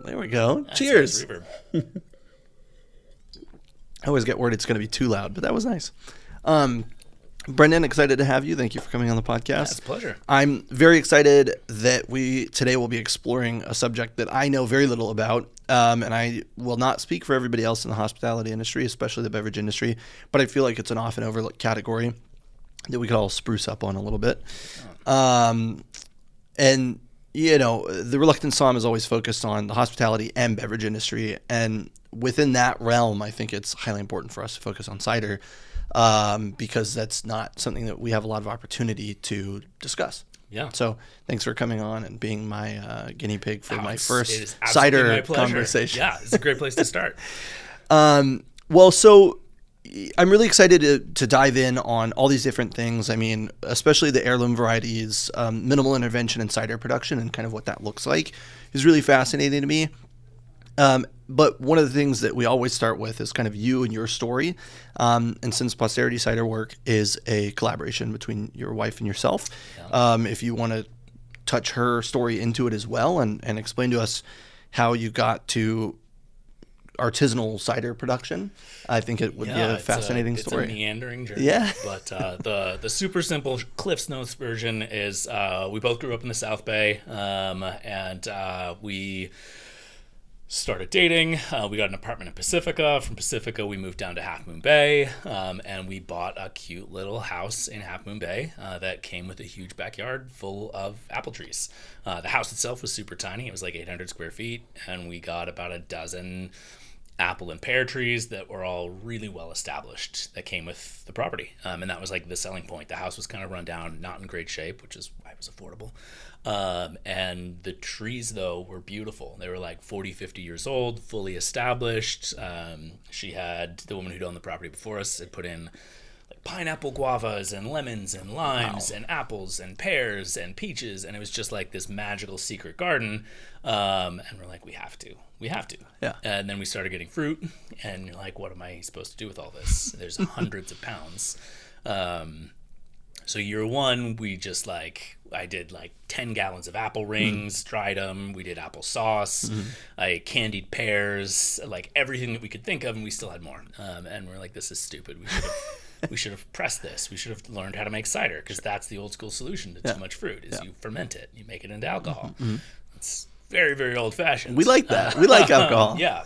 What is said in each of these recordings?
There we go. That's Cheers. nice reverb. I always get worried it's going to be too loud, but that was nice. Brendan, excited to have you. Thank you for coming on the podcast. Yeah, it's a pleasure. I'm very excited that today will be exploring a subject that I know very little about, and I will not speak for everybody else in the hospitality industry, especially the beverage industry, but I feel like it's an often overlooked category that we could all spruce up on a little bit. And, you know, the Reluctant Somm is always focused on the hospitality and beverage industry, and within that realm, I think it's highly important for us to focus on cider, because that's not something that we have a lot of opportunity to discuss. Yeah. So thanks for coming on and being my guinea pig for my It first is absolutely cider my pleasure. conversation. Yeah, it's a great place to start. Well, so I'm really excited to dive in on all these different things. I mean, especially the heirloom varieties, minimal intervention in cider production and kind of what that looks like is really fascinating to me. But one of the things that we always start with is kind of you and your story. And since Posterity Cider Work is a collaboration between your wife and yourself, if you want to touch her story into it as well and explain to us how you got to artisanal cider production, I think it would be a fascinating story. It's a meandering journey. Yeah. But the super simple Cliff's Notes version is we both grew up in the South Bay, and we started dating. We got an apartment in Pacifica. From Pacifica, we moved down to Half Moon Bay, and we bought a cute little house in Half Moon Bay that came with a huge backyard full of apple trees. The house itself was super tiny. It was like 800 square feet, and we got about a dozen apple and pear trees that were all really well established that came with the property. And that was like the selling point. The house was kind of run down, not in great shape, which is why it was affordable. And the trees, though, were beautiful. They were like 40, 50 years old, fully established. The woman who'd owned the property before us had put in like pineapple guavas and lemons and limes and apples and pears and peaches. And it was just like this magical secret garden. And we're like, we have to. Yeah. And then we started getting fruit. And you're like, what am I supposed to do with all this? There's hundreds of pounds. So year one, I did like 10 gallons of apple rings, dried them. We did apple sauce. I candied pears, like everything that we could think of, and we still had more. And we're like, this is stupid. We should have pressed this. We should have learned how to make cider, because that's the old school solution to too much fruit, is you ferment it. You make it into alcohol. It's very, very old fashioned. We like that. We like alcohol. Yeah.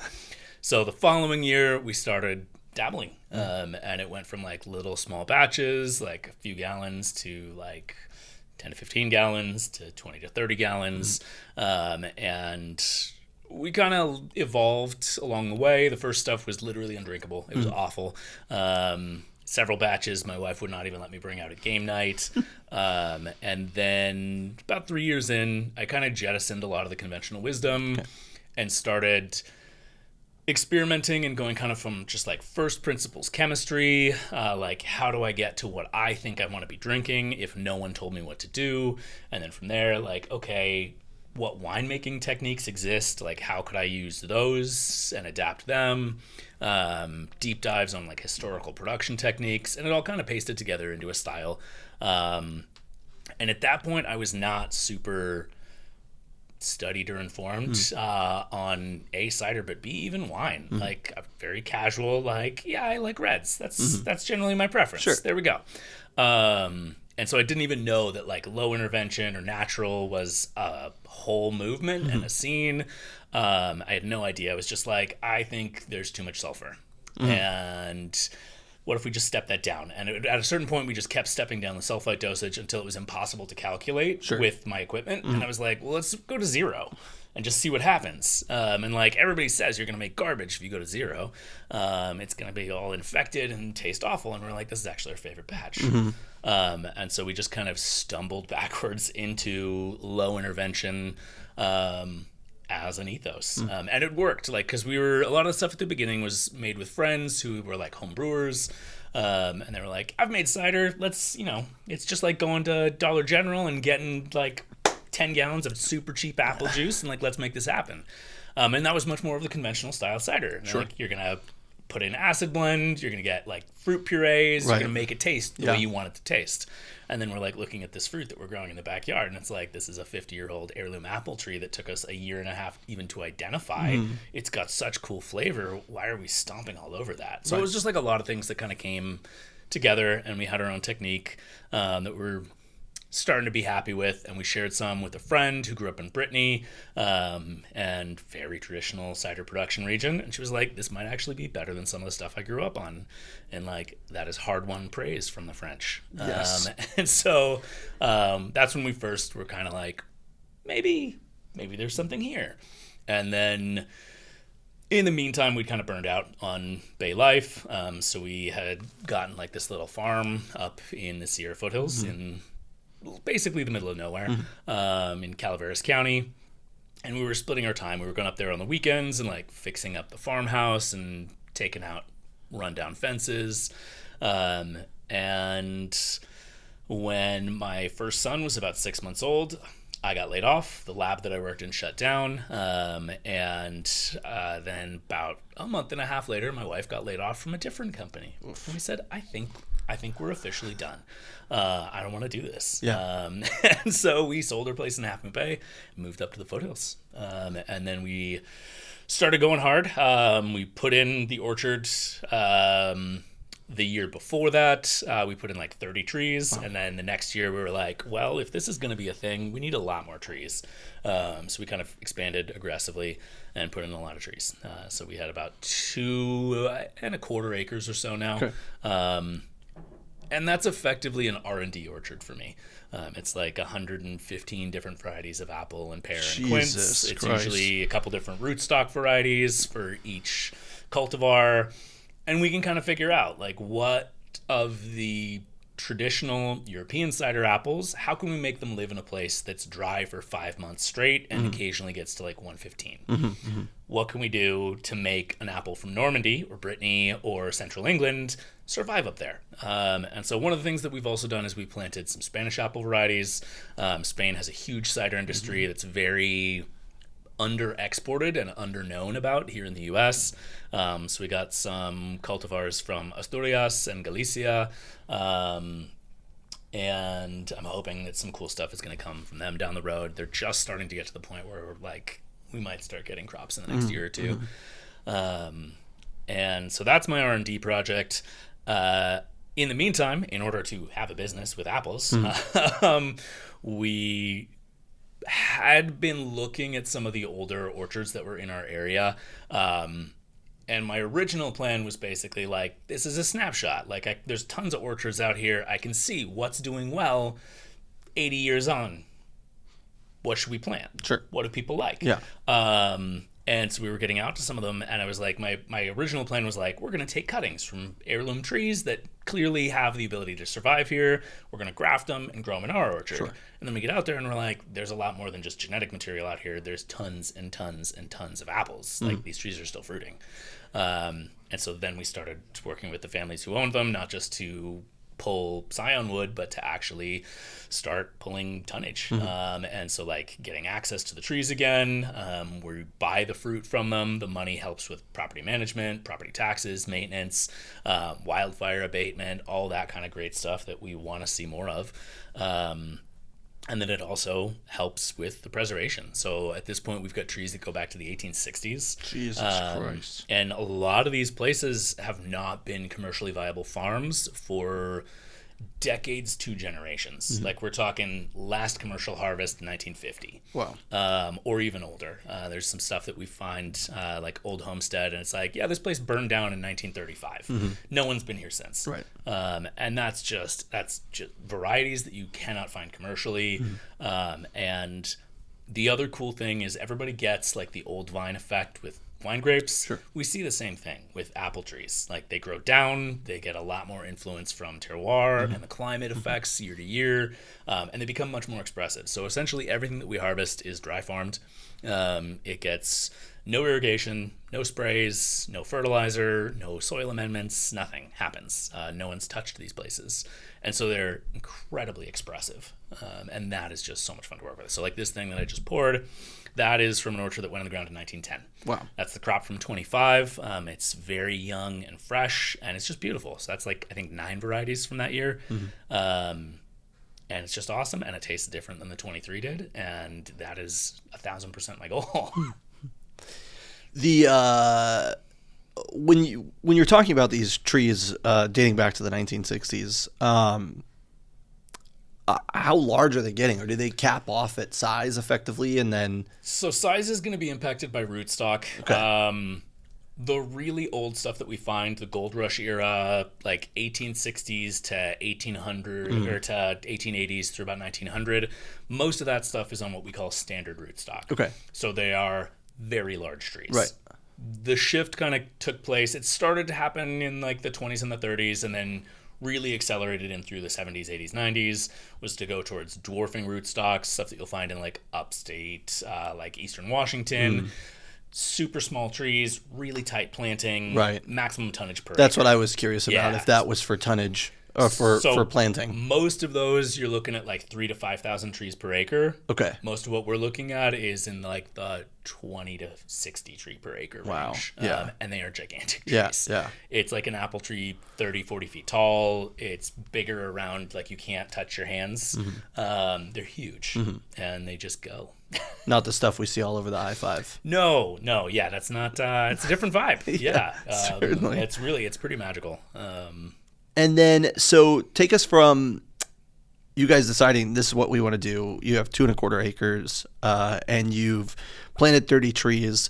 So the following year, we started dabbling, and it went from like little small batches, like a few gallons, to like 10 to 15 gallons to 20 to 30 gallons. And we kind of evolved along the way. The first stuff was literally undrinkable. It was awful. Several batches my wife would not even let me bring out at game night. And then about 3 years in, I kind of jettisoned a lot of the conventional wisdom and started experimenting and going kind of from just like first principles chemistry, like how do I get to what I think I want to be drinking if no one told me what to do? And then from there, like, okay, what winemaking techniques exist? Like, how could I use those and adapt them? Deep dives on like historical production techniques, and it all kind of pasted together into a style. And at that point, I was not super studied or informed on A, cider, but B, even wine. Like, I'm very casual, like, yeah, I like reds. That's generally my preference. Sure. There we go. And so I didn't even know that like low intervention or natural was a whole movement and a scene. I had no idea. I was just like, I think there's too much sulfur. And what if we just step that down? And at a certain point, we just kept stepping down the sulfite dosage until it was impossible to calculate with my equipment. And I was like, well, let's go to 0 and just see what happens. And like everybody says, you're going to make garbage if you go to 0. It's going to be all infected and taste awful. And we're like, this is actually our favorite batch. And so we just kind of stumbled backwards into low intervention as an ethos. And it worked, like, because a lot of the stuff at the beginning was made with friends who were like home brewers. And they were like, I've made cider. Let's, it's just like going to Dollar General and getting like 10 gallons of super cheap apple juice and like, let's make this happen. And that was much more of the conventional style cider. And like, you're going to put in acid blend, you're going to get like fruit purees, you're Right. going to make it taste the Yeah. way you want it to taste. And then we're like looking at this fruit that we're growing in the backyard, and it's like, this is a 50-year-old heirloom apple tree that took us a year and a half even to identify. It's got such cool flavor. Why are we stomping all over that? So it was just like a lot of things that kind of came together, and we had our own technique that we're starting to be happy with, and we shared some with a friend who grew up in Brittany, and very traditional cider production region, and she was like, this might actually be better than some of the stuff I grew up on, and like, that is hard-won praise from the French. Yes. And so that's when we first were kind of like, maybe there's something here. And then in the meantime, we'd kind of burned out on Bay life, so we had gotten like this little farm up in the Sierra foothills in basically the middle of nowhere, in Calaveras County. And we were splitting our time. We were going up there on the weekends and like fixing up the farmhouse and taking out rundown fences. And when my first son was about 6 months old, I got laid off. The lab that I worked in shut down. And then about a month and a half later, my wife got laid off from a different company. And we said, I think we're officially done. I don't want to do this. Yeah. And so we sold our place in Half Moon Bay, moved up to the foothills. And then we started going hard. We put in the orchard the year before that. We put in like 30 trees. And then the next year we were like, well, if this is going to be a thing, we need a lot more trees. So we kind of expanded aggressively and put in a lot of trees. So we had about 2.25 acres or so now. Okay. And that's effectively an R&D orchard for me. It's like 115 different varieties of apple and pear and quince. Jesus It's Christ. usually a couple different rootstock varieties for each cultivar. And we can kind of figure out, like, what of the traditional European cider apples, how can we make them live in a place that's dry for 5 months straight and occasionally gets to like 115? What can we do to make an apple from Normandy or Brittany or Central England survive up there? And so one of the things that we've also done is we planted some Spanish apple varieties. Spain has a huge cider industry that's very under-exported and under-known about here in the U.S. So we got some cultivars from Asturias and Galicia, and I'm hoping that some cool stuff is going to come from them down the road. They're just starting to get to the point where we're like, we might start getting crops in the next year or two. And so that's my R&D project. In the meantime, in order to have a business with apples, we had been looking at some of the older orchards that were in our area. And my original plan was basically like, this is a snapshot. Like, there's tons of orchards out here. I can see what's doing well 80 years on. What should we plant? Sure. What do people like? Yeah. And so we were getting out to some of them, and I was like, my original plan was like, we're going to take cuttings from heirloom trees that clearly have the ability to survive here. We're going to graft them and grow them in our orchard. Sure. And then we get out there and we're like, there's a lot more than just genetic material out here. There's tons and tons and tons of apples. Like, these trees are still fruiting. And so then we started working with the families who owned them, not just to pull scion wood, but to actually start pulling tonnage. And so like getting access to the trees again, we buy the fruit from them. The money helps with property management, property taxes, maintenance, wildfire abatement, all that kind of great stuff that we want to see more of. And then it also helps with the preservation. So at this point, we've got trees that go back to the 1860s. Jesus Christ. And a lot of these places have not been commercially viable farms for decades to generations. Like, we're talking last commercial harvest 1950. Wow. Or even older. There's some stuff that we find like Old Homestead, and it's like, yeah, this place burned down in 1935. No one's been here since. Right. And that's just varieties that you cannot find commercially. And the other cool thing is everybody gets like the old vine effect with wine grapes. Sure. We see the same thing with apple trees. Like, they grow down, they get a lot more influence from terroir and the climate effects year to year, and they become much more expressive. So essentially everything that we harvest is dry farmed. It gets no irrigation, no sprays, no fertilizer, no soil amendments, nothing happens. No one's touched these places. And so they're incredibly expressive. And that is just so much fun to work with. So like this thing that I just poured, That is from an orchard that went in the ground in 1910. Wow. That's the crop from 25. It's very young and fresh, and it's just beautiful. So that's like, I think, 9 varieties from that year. And it's just awesome, and it tastes different than the 23 did, and that is 1,000% my goal. The when you're talking about these trees dating back to the 1960s, how large are they getting, or do they cap off at size effectively, and then? So size is going to be impacted by rootstock. Okay. The really old stuff that we find, the Gold Rush era, like 1860s to 1800 or to 1880s through about 1900, most of that stuff is on what we call standard rootstock. Okay. So they are very large trees. Right. The shift kind of took place. It started to happen in like the 20s and the 30s, and then really accelerated in through the 70s, 80s, 90s, was to go towards dwarfing rootstocks, stuff that you'll find in like upstate, like eastern Washington. Super small trees, really tight planting, right? Maximum tonnage per That's acre. what I was curious about, if that was for tonnage or for planting. Most of those, you're looking at like 3,000 to 5,000 trees per acre. Okay. Most of what we're looking at is in like the 20 to 60 tree per acre range. Wow. Yeah. And they are gigantic trees. Yeah. It's like an apple tree 30, 40 feet tall. It's bigger around, like you can't touch your hands. They're huge. And they just go. Not the stuff we see all over the I-5. No, yeah, that's not. It's a different vibe. Yeah, certainly. It's pretty magical. And then, so take us from you guys deciding this is what we want to do. You have 2.25 acres, and you've planted 30 trees.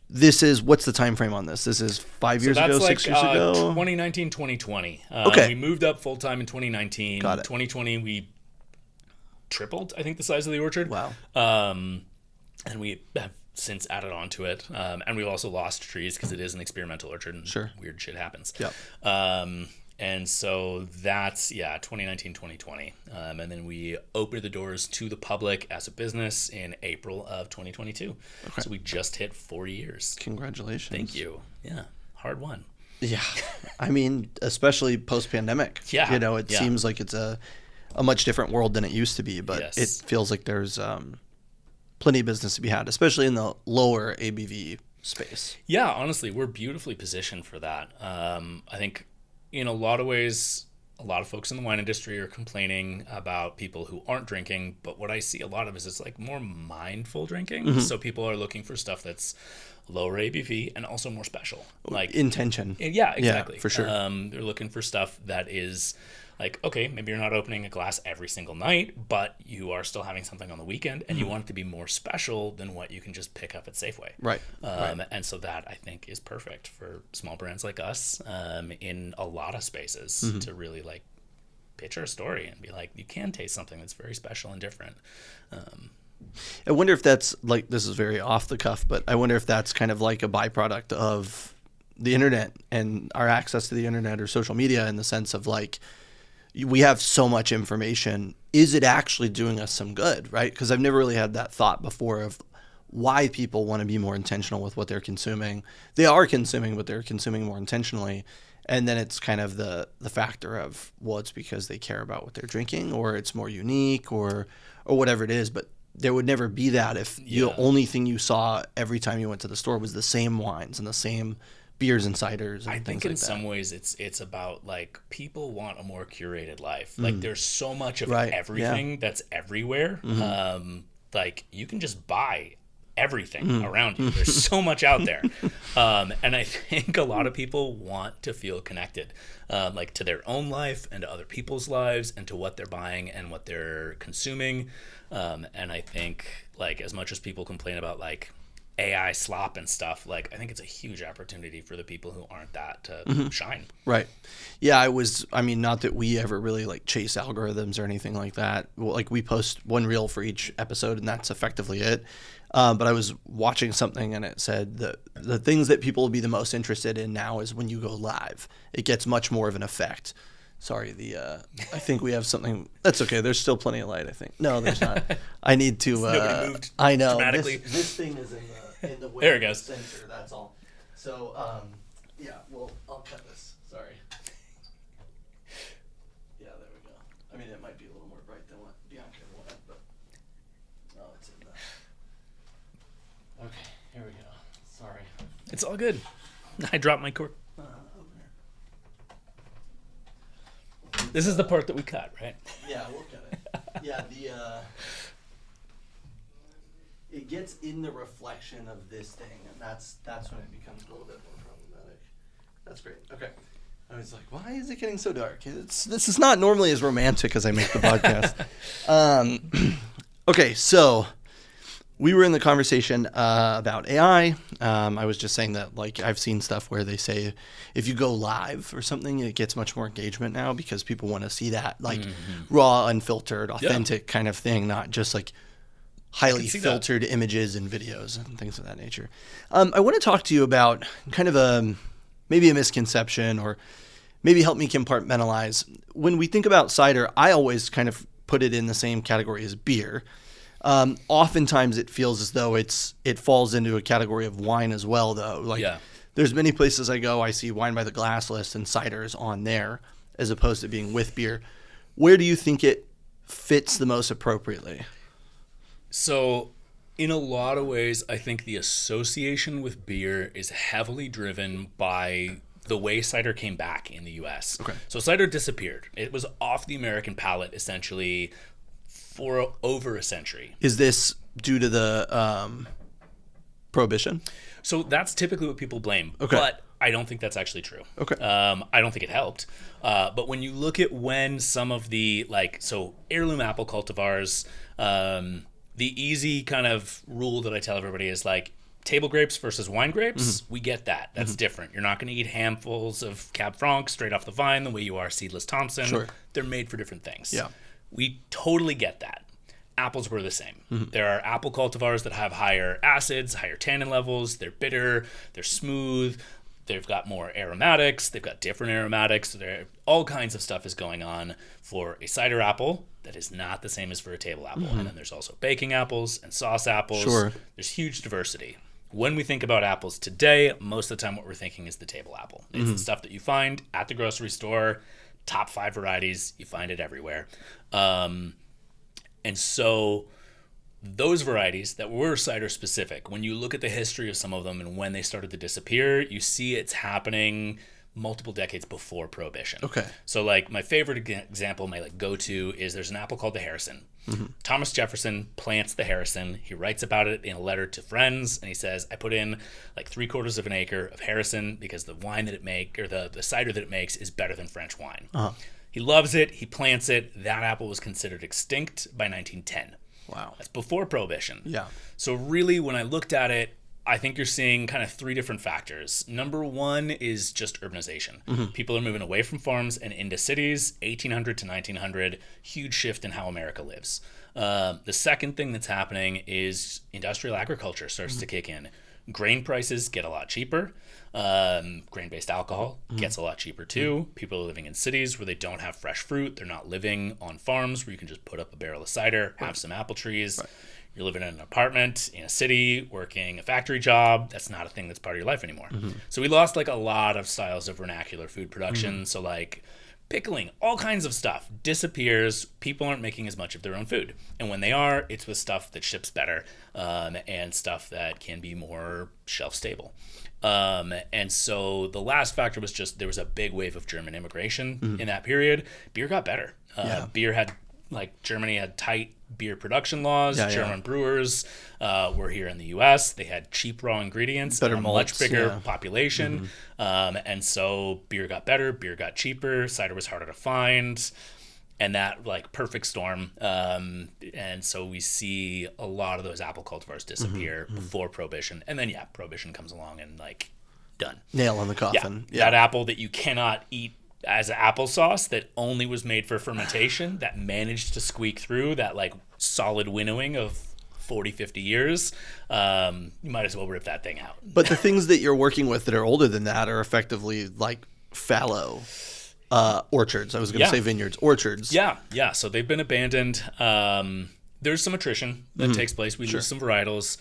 This is, what's the time frame on this? This is 5 years ago, 6 years ago? 2019, 2020. Okay. We moved up full time in 2019. Got it. 2020, we tripled, I think, the size of the orchard. Wow. And we have since added on to it. And we've also lost trees because it is an experimental orchard and weird shit happens. Yep. And so that's, 2019, 2020. And then we opened the doors to the public as a business in April of 2022. Okay. So we just hit 4 years. Congratulations. Thank you. Yeah. Hard one. Yeah. I mean, especially post-pandemic. Yeah. You know, it seems like it's a much different world than it used to be, but it feels like there's plenty of business to be had, especially in the lower ABV space. Yeah, honestly, we're beautifully positioned for that. I think in a lot of ways, a lot of folks in the wine industry are complaining about people who aren't drinking, but what I see a lot of is it's like more mindful drinking. So people are looking for stuff that's lower ABV and also more special. Like intention. Yeah, exactly. Yeah, for sure. They're looking for stuff that is like, okay, maybe you're not opening a glass every single night, but you are still having something on the weekend, and you want it to be more special than what you can just pick up at Safeway. Right. And so that, I think, is perfect for small brands like us in a lot of spaces to really like pitch our story and be like, you can taste something that's very special and different. I wonder if that's like, this is very off the cuff, but I wonder if that's kind of like a byproduct of the internet and our access to the internet or social media, in the sense of like, we have so much information. Is it actually doing us some good, right? Because I've never really had that thought before of why people want to be more intentional with what they're consuming. They are consuming, but they're consuming more intentionally. And then it's kind of the factor of, well, it's because they care about what they're drinking, or it's more unique, or whatever it is. But there would never be that if the only thing you saw every time you went to the store was the same wines and the same beers and ciders and I things think like in that. some ways it's about like, people want a more curated life. Like there's so much of everything that's everywhere. Like you can just buy everything around you. There's so much out there. And I think a lot of people want to feel connected, like to their own life and to other people's lives and to what they're buying and what they're consuming. And I think like, as much as people complain about like AI slop and stuff, like I think it's a huge opportunity for the people who aren't that to shine. Right. Yeah, I mean, not that we ever really like chase algorithms or anything like that. Well, like we post one reel for each episode and that's effectively it. But I was watching something and it said that the things that people will be the most interested in now is when you go live. It gets much more of an effect. Sorry, I think we have something. That's okay. There's still plenty of light, I think. No, there's not. I need to. Nobody moved. I know. Dramatically. This thing is in the way. There it goes. Sensor. That's all. So yeah. Well, I'll cut this. Sorry. Yeah, there we go. I mean, it might be a little more bright than what Bianca wanted, but no, it's in the. It's all good. I dropped my cork. This is the part that we cut, right? Yeah, we'll cut it. Yeah, it gets in the reflection of this thing, and that's when it becomes a little bit more problematic. That's great. Okay. I was like, why is it getting so dark? This is not normally as romantic as I make the podcast. Okay, so we were in the conversation about AI. I was just saying that, like, I've seen stuff where they say if you go live or something, it gets much more engagement now because people want to see that, like, raw, unfiltered, authentic kind of thing, not just like highly filtered images and videos and things of that nature. I want to talk to you about kind of maybe a misconception, or maybe help me compartmentalize. When we think about cider, I always kind of put it in the same category as beer. Oftentimes it feels as though it falls into a category of wine as well, though. Like, there's many places I go, I see wine by the glass list and cider is on there as opposed to being with beer. Where do you think it fits the most appropriately? So in a lot of ways, I think the association with beer is heavily driven by the way cider came back in the U.S. Okay. So cider disappeared. It was off the American palate essentially for over a century. Is this due to the prohibition? So that's typically what people blame. Okay. But I don't think that's actually true. Okay. I don't think it helped. But when you look at when some of the, heirloom apple cultivars, the easy kind of rule that I tell everybody is like table grapes versus wine grapes. We get that. That's different. You're not going to eat handfuls of Cab Franc straight off the vine the way you are seedless Thompson. Sure. They're made for different things. Yeah. We totally get that. Apples were the same. There are apple cultivars that have higher acids, higher tannin levels. They're bitter. They're smooth. They've got more aromatics. They've got different aromatics. All kinds of stuff is going on for a cider apple that is not the same as for a table apple. And then there's also baking apples and sauce apples. Sure. There's huge diversity. When we think about apples today, most of the time what we're thinking is the table apple. It's the stuff that you find at the grocery store, top 5 varieties. You find it everywhere. And so those varieties that were cider specific, when you look at the history of some of them and when they started to disappear, you see it's happening multiple decades before Prohibition. Okay. So like my favorite example, my go-to is there's an apple called the Harrison. Thomas Jefferson plants the Harrison. He writes about it in a letter to friends, and he says, I put in like 3/4 of an acre of Harrison because the wine that it makes, or the cider that it makes, is better than French wine. He loves it. He plants it. That apple was considered extinct by 1910. Wow. That's before Prohibition. Yeah. So really, when I looked at it, I think you're seeing kind of 3 different factors. Number 1 is just urbanization. People are moving away from farms and into cities. 1800 to 1900, huge shift in how America lives. The second thing that's happening is industrial agriculture starts to kick in. Grain prices get a lot cheaper. Grain-based alcohol gets a lot cheaper too. People are living in cities where they don't have fresh fruit. They're not living on farms where you can just put up a barrel of cider, have some apple trees. You're living in an apartment in a city, working a factory job. That's not a thing that's part of your life anymore. So we lost like a lot of styles of vernacular food production. So like pickling, all kinds of stuff disappears. People aren't making as much of their own food. And when they are, it's with stuff that ships better and stuff that can be more shelf stable. And so the last factor was just there was a big wave of German immigration in that period. Beer got better. Beer had, Germany had tight beer production laws. German brewers were here in the U.S. They had cheap raw ingredients, better and a malts, much bigger population. And so beer got better, beer got cheaper, cider was harder to find, and that perfect storm. And so we see a lot of those apple cultivars disappear before Prohibition. And then, Prohibition comes along and done. Nail in the coffin. That apple that you cannot eat as applesauce that only was made for fermentation that managed to squeak through that solid winnowing of 40, 50 years, you might as well rip that thing out. But the things that you're working with that are older than that are effectively fallow orchards. I was going to say vineyards, orchards. Yeah. So they've been abandoned. There's some attrition that takes place. We lose some varietals.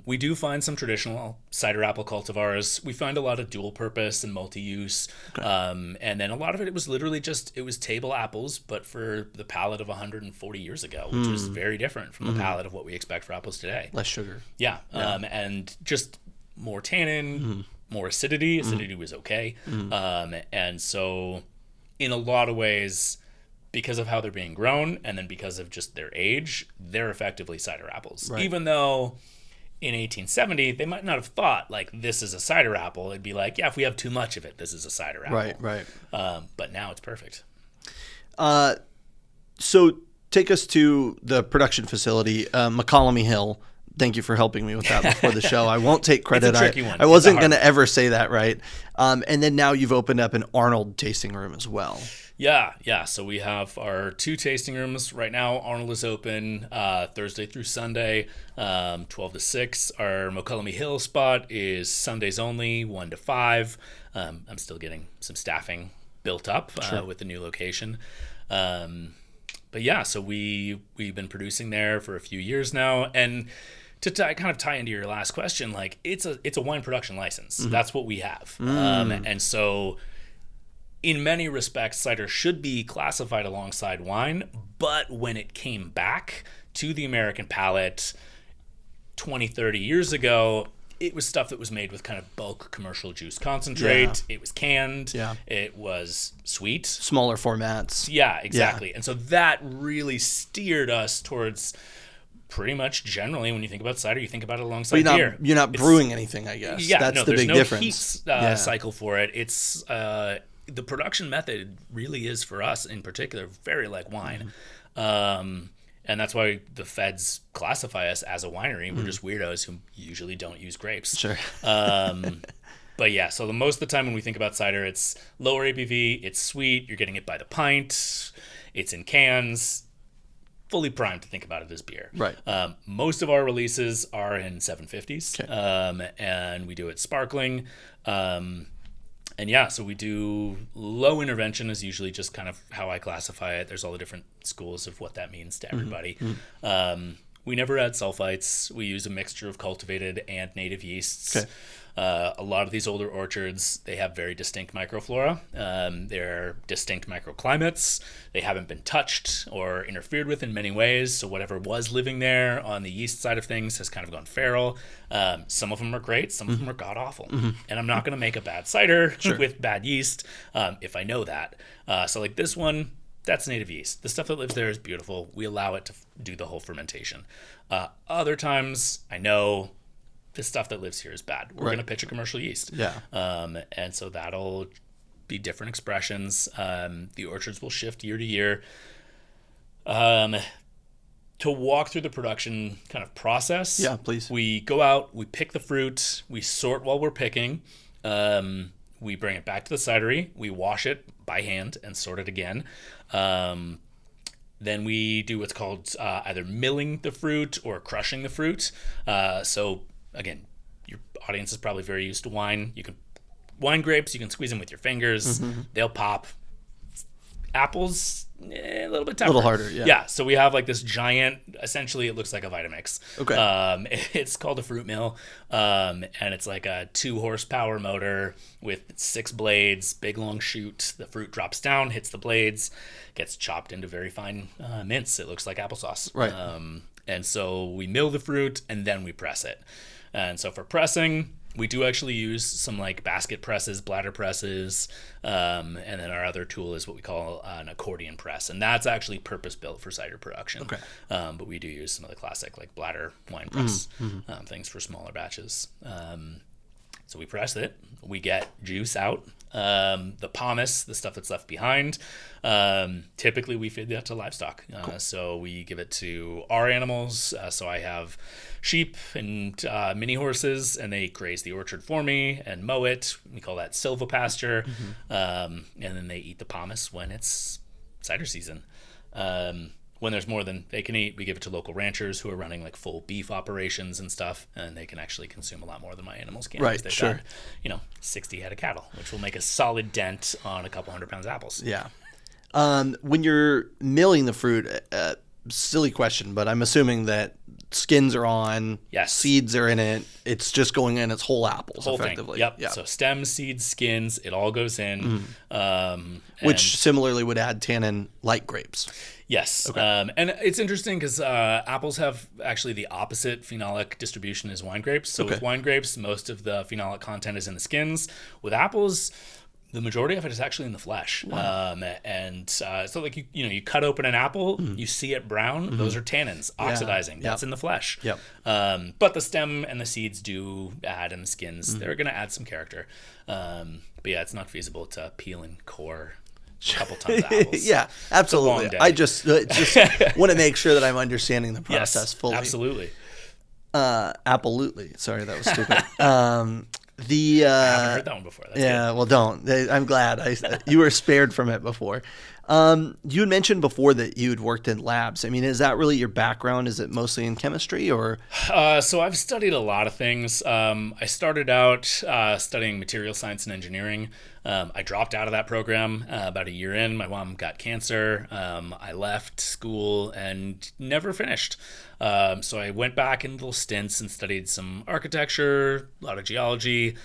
We do find some traditional cider apple cultivars. We find a lot of dual purpose and multi-use. And then a lot of it was literally it was table apples, but for the palate of 140 years ago, which was very different from the palate of what we expect for apples today. Less sugar. Yeah. And just more tannin, more acidity. Acidity was okay. And so in a lot of ways, because of how they're being grown and then because of just their age, they're effectively cider apples. Right. Even though in 1870, they might not have thought, like, this is a cider apple. It'd be like, yeah, if we have too much of it, this is a cider apple. Right. But now it's perfect. So take us to the production facility, McCollum Hill. Thank you for helping me with that before the show. I won't take credit. It's a tricky one. I wasn't going to ever say that right. And then now you've opened up an Arnold tasting room as well. Yeah. So we have our 2 tasting rooms right now. Arnold is open Thursday through Sunday, 12 to 6. Our McCollum Hill spot is Sundays only, 1 to 5. I'm still getting some staffing built up with the new location. But yeah, so we've been producing there for a few years now, and to kind of tie into your last question, like it's a wine production license. That's what we have, and so in many respects, cider should be classified alongside wine. But when it came back to the American palate 20, 30 years ago, it was stuff that was made with kind of bulk commercial juice concentrate. Yeah. It was canned. Yeah. It was sweet. Smaller formats. Yeah, exactly. Yeah. And so that really steered us towards pretty much generally when you think about cider, you think about it alongside beer. You're not brewing anything, I guess. Yeah, that's the there's big no difference. Heat cycle for it. It's the production method really is for us in particular very like wine. And that's why the feds classify us as a winery. We're just weirdos who usually don't use grapes. Sure. But yeah, so most of the time when we think about cider, it's lower ABV, it's sweet, you're getting it by the pint, it's in cans, fully primed to think about it as beer. Right. Most of our releases are in 750s, okay. And we do it sparkling. And yeah, so we do low intervention is usually just kind of how I classify it. There's all the different schools of what that means to everybody. We never add sulfites. We use a mixture of cultivated and native yeasts. Okay. A lot of these older orchards, they have very distinct microflora. They're distinct microclimates. They haven't been touched or interfered with in many ways. So whatever was living there on the yeast side of things has kind of gone feral. Some of them are great. Some of them are god-awful. And I'm not going to make a bad cider with bad yeast if I know that. So like this one, that's native yeast. The stuff that lives there is beautiful. We allow it to do the whole fermentation. Other times, I know the stuff that lives here is bad. We're going to pitch a commercial yeast. Yeah. And so that'll be different expressions. The orchards will shift year to year. To walk through the production kind of process. Yeah, please. We go out, we pick the fruit, we sort while we're picking. We bring it back to the cidery. We wash it by hand and sort it again. Then we do what's called either milling the fruit or crushing the fruit. So again, your audience is probably very used to wine. Wine grapes, you can squeeze them with your fingers. They'll pop. Apples, a little bit tougher. A little harder, yeah. Yeah, so we have like this giant, essentially it looks like a Vitamix. Okay. It's called a fruit mill, and it's like a 2-horsepower motor with 6 blades, big long chute. The fruit drops down, hits the blades, gets chopped into very fine mince. It looks like applesauce. Right. And so we mill the fruit and then we press it. And so for pressing, we do actually use some like basket presses, bladder presses, and then our other tool is what we call an accordion press, and that's actually purpose built for cider production. Okay. But we do use some of the classic like bladder wine press things for smaller batches. So we press it, we get juice out. The pomace, the stuff that's left behind, typically we feed that to livestock. Cool. So we give it to our animals. So I have sheep and mini horses, and they graze the orchard for me and mow it. We call that silvopasture. And then they eat the pomace when it's cider season. When there's more than they can eat, we give it to local ranchers who are running like full beef operations and stuff, and they can actually consume a lot more than my animals can. Right, They've sure. got, 60 head of cattle, which will make a solid dent on a couple 100 pounds of apples. Yeah. When you're milling the fruit, silly question, but I'm assuming that skins are on, Yes. seeds are in it. It's just going in its whole apples, Whole effectively. thing. Yep. Yeah. So stems, seeds, skins, it all goes in. Which similarly would add tannin like grapes. Yes. And it's interesting because apples have actually the opposite phenolic distribution as wine grapes. So with wine grapes, most of the phenolic content is in the skins. With apples, the majority of it is actually in the flesh. Wow. So like you cut open an apple, you see it brown. Those are tannins oxidizing. That's in the flesh. Yep. But the stem and the seeds do add in the skins. They're going to add some character. But yeah, it's not feasible to peel and core a couple tons of apples. Yeah, absolutely. It's a long day. I just want to make sure that I'm understanding the process fully. Absolutely. Absolutely. Sorry, that was stupid. I haven't heard that one before. That's good. Well, don't. I'm glad you were spared from it before. You had mentioned before that you had worked in labs. I mean, is that really your background? Is it mostly in chemistry or? So I've studied a lot of things. I started out studying material science and engineering. I dropped out of that program about a year in. My mom got cancer. I left school and never finished. So I went back in little stints and studied some architecture, a lot of geology,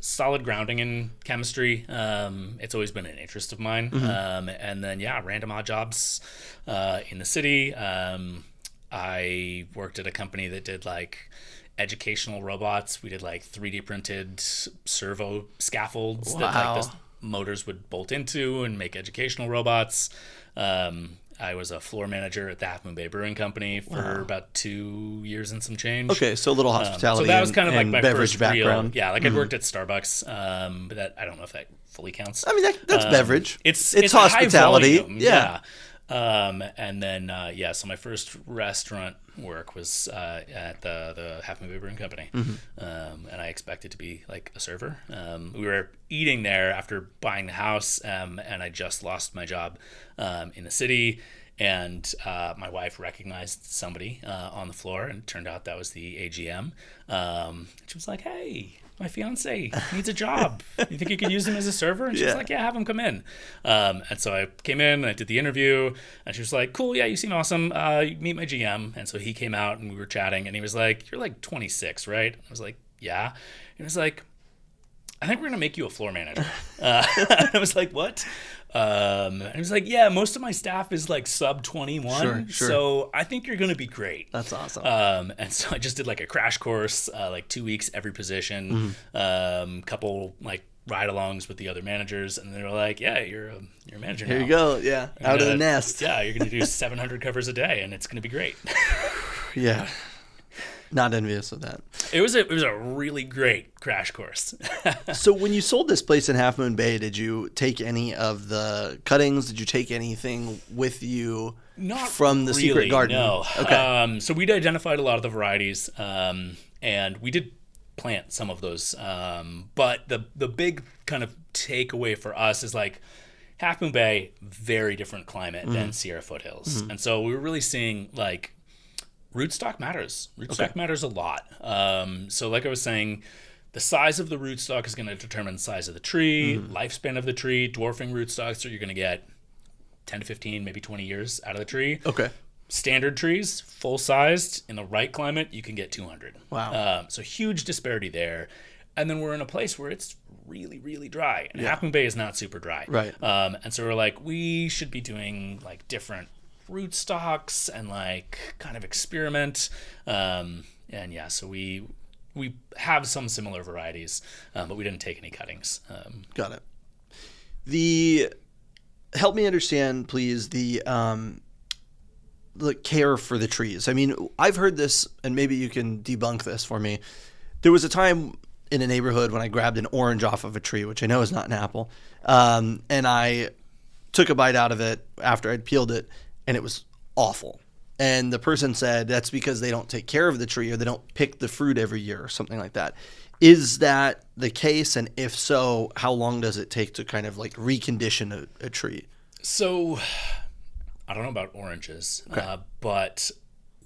solid grounding in chemistry. It's always been an interest of mine. And then, random odd jobs in the city. I worked at a company that did like educational robots. We did like 3D printed servo scaffolds that like the motors would bolt into and make educational robots. I was a floor manager at the Half Moon Bay Brewing Company for about 2 years and some change. Okay, so a little hospitality. So that was kind of like my beverage first background. I'd worked at Starbucks, but that I don't know if that fully counts. I mean, that's beverage. It's hospitality. High volume, yeah. And then so my first restaurant work was at the Half Moon Bay Brewing Company, and I expected to be like a server. We were eating there after buying the house, and I just lost my job in the city. And my wife recognized somebody on the floor, and it turned out that was the AGM. She was like, "Hey, my fiance needs a job. You think you could use him as a server?" And she was like, "Yeah, have him come in." And so I came in and I did the interview, and she was like, "Cool, yeah, you seem awesome. Meet my GM." And so he came out and we were chatting, and he was like, "You're like 26, right?" I was like, "Yeah." And he was like, "I think we're gonna make you a floor manager." I was like, "What?" And he was like, "Yeah, most of my staff is like sub 21, Sure. so I think you're gonna be great." That's awesome. And so I just did like a crash course, like 2 weeks every position, couple like ride-alongs with the other managers, and they were like, "Yeah, you're a manager now. Here you go. Yeah, out of the nest. Yeah, you're gonna do 700 covers a day, and it's gonna be great." Yeah. Not envious of that. It was a really great crash course. So when you sold this place in Half Moon Bay, did you take any of the cuttings? Did you take anything with you from the secret garden? No. Okay. So we'd identified a lot of the varieties, and we did plant some of those. But the big kind of takeaway for us is like Half Moon Bay, very different climate than Sierra Foothills. And so we were really seeing like rootstock matters. Rootstock matters a lot. So like I was saying, the size of the rootstock is going to determine the size of the tree, lifespan of the tree. Dwarfing rootstocks, so you're going to get 10 to 15, maybe 20 years out of the tree. Okay. Standard trees, full-sized, in the right climate, you can get 200. Wow. So huge disparity there. And then we're in a place where it's really, really dry. And Half Moon Bay is not super dry. Right. And so we're like, we should be doing like different rootstocks and like kind of experiment. So we have some similar varieties, but we didn't take any cuttings. Got it. Help me understand, please, the care for the trees. I mean, I've heard this, and maybe you can debunk this for me. There was a time in a neighborhood when I grabbed an orange off of a tree, which I know is not an apple, and I took a bite out of it after I'd peeled it, and it was awful. And the person said that's because they don't take care of the tree or they don't pick the fruit every year or something like that. Is that the case? And if so, how long does it take to kind of like recondition a tree? So I don't know about oranges, but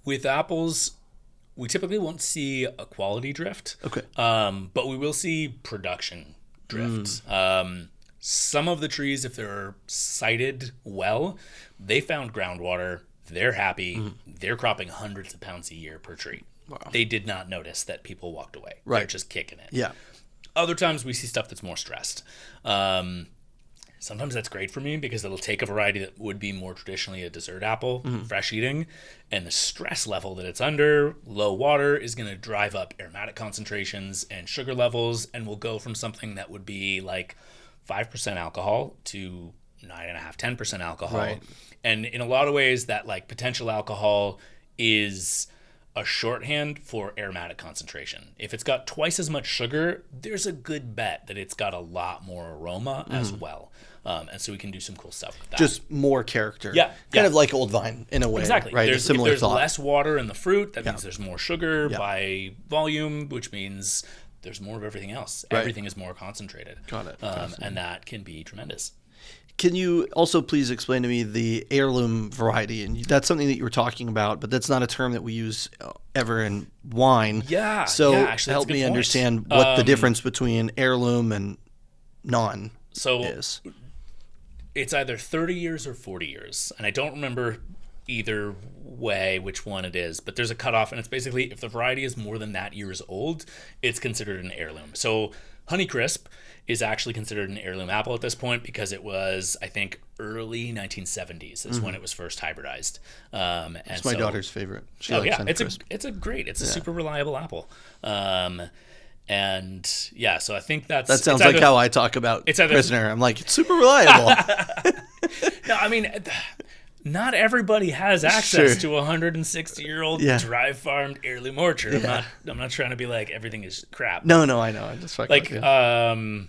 with apples, we typically won't see a quality drift. Okay. But we will see production drift. Some of the trees, if they're sited well, they found groundwater They're happy. They're cropping hundreds of pounds a year per tree. Wow. They did not notice that people walked away. Right. They're just kicking it. Yeah. Other times we see stuff that's more stressed. Sometimes that's great for me because it'll take a variety that would be more traditionally a dessert apple, fresh eating, and the stress level that it's under, low water, is going to drive up aromatic concentrations and sugar levels, and will go from something that would be like 5% alcohol to 9.5, 10% alcohol. Right. And in a lot of ways, that like potential alcohol is a shorthand for aromatic concentration. If it's got twice as much sugar, there's a good bet that it's got a lot more aroma as well. And so we can do some cool stuff with that. Just more character. Yeah, Kind of like Old Vine in a way. Exactly. Right. There's, a similar if there's thought. less water in the fruit, that means there's more sugar Yeah. by volume, which means there's more of everything else. Right. Everything is more concentrated. Got it. And that can be tremendous. Can you also please explain to me the heirloom variety? And that's something that you were talking about, but that's not a term that we use ever in wine. Yeah. So yeah, actually, help that's a good me point. understand what the difference between heirloom and non So is. it's either 30 years or 40 years. And I don't remember either way which one it is, but there's a cutoff, and it's basically if the variety is more than that years old, it's considered an heirloom. So Honeycrisp is actually considered an heirloom apple at this point because it was, I think, early 1970s is when it was first hybridized. It's my daughter's favorite. She likes yeah, Honeycrisp. it's a super reliable apple. And yeah, so I think that sounds like how I talk about it's either, Prisoner. I'm like, it's super reliable. No, I mean, not everybody has access to a 160-year-old dry farmed heirloom orchard. I'm not trying to be like everything is crap. No, I know. I just fucking like with you.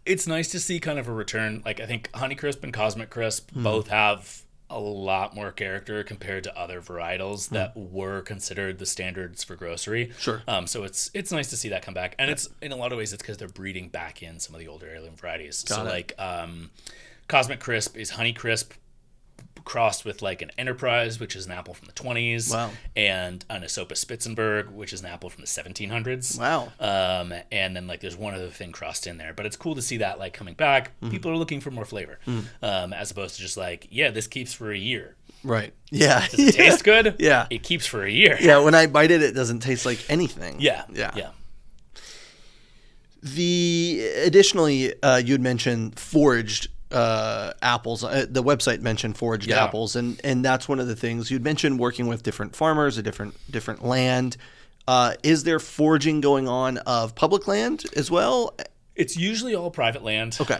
It's nice to see kind of a return. Like I think Honeycrisp and Cosmic Crisp both have a lot more character compared to other varietals that were considered the standards for grocery. Sure. So it's nice to see that come back, and it's in a lot of ways it's because they're breeding back in some of the older heirloom varieties. Got it. Like Cosmic Crisp is Honeycrisp crossed with like an Enterprise, which is an apple from the 20s. Wow. And an Asopa Spitzenberg, which is an apple from the 1700s. Wow. And then like there's one other thing crossed in there, but it's cool to see that like coming back. People are looking for more flavor, as opposed to just like, this keeps for a year. Right. Yeah. Does it taste good? Yeah. It keeps for a year. Yeah. When I bite it, it doesn't taste like anything. Yeah. Additionally, you had mentioned foraged apples. The website mentioned foraged apples, and that's one of the things you'd mentioned working with different farmers, a different land. Is there foraging going on of public land as well? It's usually all private land. Okay.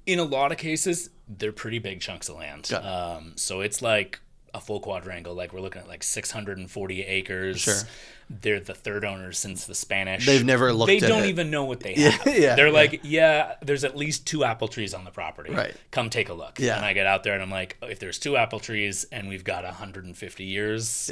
In a lot of cases, they're pretty big chunks of land. So it's like a full quadrangle. Like we're looking at like 640 acres. Sure. They're the third owners since the Spanish. They've never looked at it. They don't even know what they have. They're like, there's at least 2 apple trees on the property. Right. Come take a look. Yeah. And I get out there and I'm like, if there's 2 apple trees and we've got 150 years,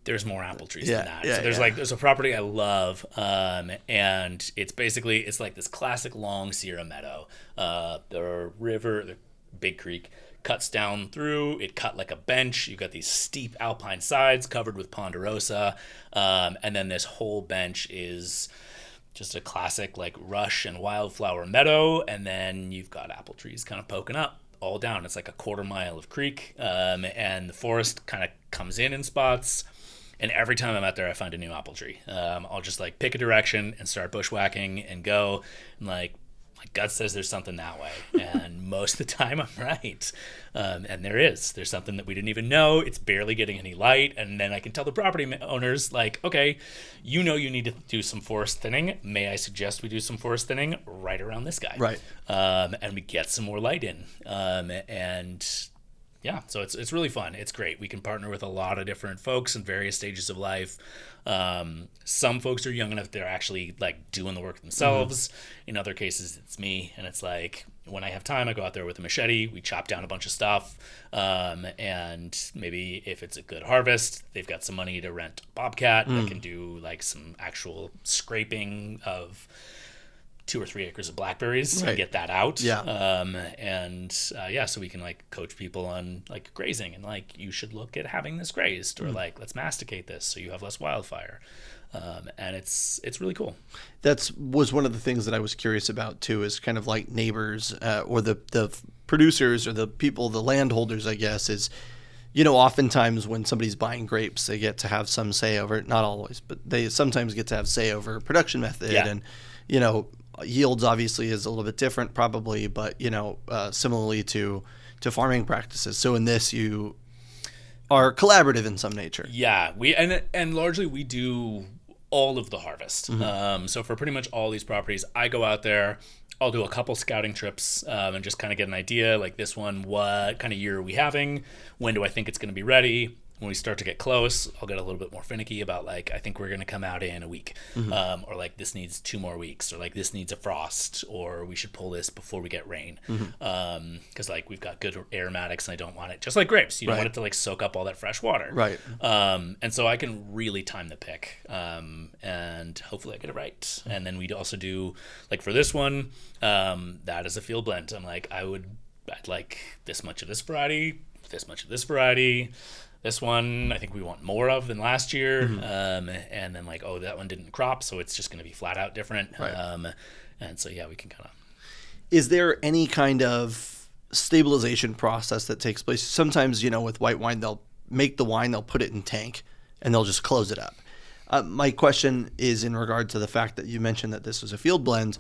there's more apple trees than that. So there's a property I love, and it's like this classic long Sierra meadow. The river, the big creek, cuts down through. It cut like a bench. You've got these steep alpine sides covered with ponderosa, and then this whole bench is just a classic like rush and wildflower meadow, and then you've got apple trees kind of poking up all down. It's like a quarter mile of creek, and the forest kind of comes in spots. And every time I'm out there, I find a new apple tree. I'll just like pick a direction and start bushwhacking and go. And like my gut says there's something that way. And most of the time I'm right. And there's something that we didn't even know. It's barely getting any light. And then I can tell the property owners like, okay, you need to do some forest thinning. May I suggest we do some forest thinning right around this guy? Right. And we get some more light in. Yeah, so it's really fun. It's great. We can partner with a lot of different folks in various stages of life. Some folks are young enough they're actually like doing the work themselves. In other cases, it's me, and it's like when I have time, I go out there with a machete. We chop down a bunch of stuff, and maybe if it's a good harvest, they've got some money to rent a bobcat that can do like some actual scraping of 2 or 3 acres of blackberries Right. and get that out. Yeah. So we can like coach people on like grazing and like you should look at having this grazed or like let's masticate this so you have less wildfire. And it's really cool. That's was one of the things that I was curious about too, is kind of like neighbors or the producers or the people, the landholders, I guess, is, oftentimes when somebody's buying grapes, they get to have some say over, not always, but they sometimes get to have say over production method. Yeah. And, yields obviously is a little bit different probably, but, similarly to farming practices. So in this, you are collaborative in some nature. Yeah, and largely we do all of the harvest. So for pretty much all these properties, I go out there, I'll do a couple scouting trips and just kind of get an idea, like this one, what kind of year are we having? When do I think it's going to be ready? When we start to get close, I'll get a little bit more finicky about like, I think we're going to come out in a week, or like this needs 2 more weeks, or like this needs a frost, or we should pull this before we get rain. Because like we've got good aromatics and I don't want it, just like grapes, you don't want it to like soak up all that fresh water. Right. And so I can really time the pick, and hopefully I get it right. And then we'd also do, like for this one, that is a field blend. I'm like, I'd like this much of this variety, this much of this variety. This one, I think we want more of than last year. And then like, that one didn't crop, so it's just going to be flat out different. Right. And so, yeah, we can kind of... Is there any kind of stabilization process that takes place? Sometimes, with white wine, they'll make the wine, they'll put it in tank, and they'll just close it up. My question is in regard to the fact that you mentioned that this was a field blend.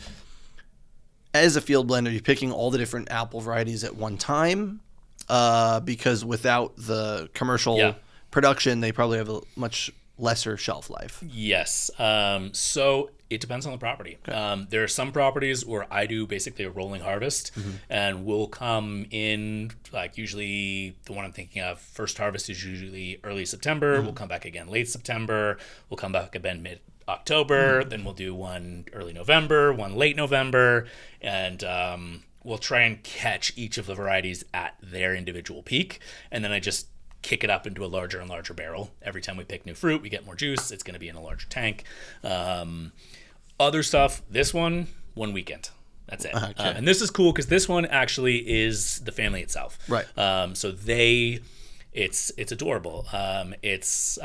As a field blend, are you picking all the different apple varieties at one time? Because without the commercial production, they probably have a much lesser shelf life. Yes. So it depends on the property. Okay. There are some properties where I do basically a rolling harvest, and we'll come in, like usually the one I'm thinking of, first harvest is usually early September. We'll come back again late September. We'll come back again mid-October. Then we'll do one early November, one late November, and we'll try and catch each of the varieties at their individual peak, and then I just kick it up into a larger and larger barrel. Every time we pick new fruit, we get more juice. It's going to be in a larger tank. Other stuff, this one weekend. That's it. Okay. And this is cool because this one actually is the family itself. Right. So it's adorable. It's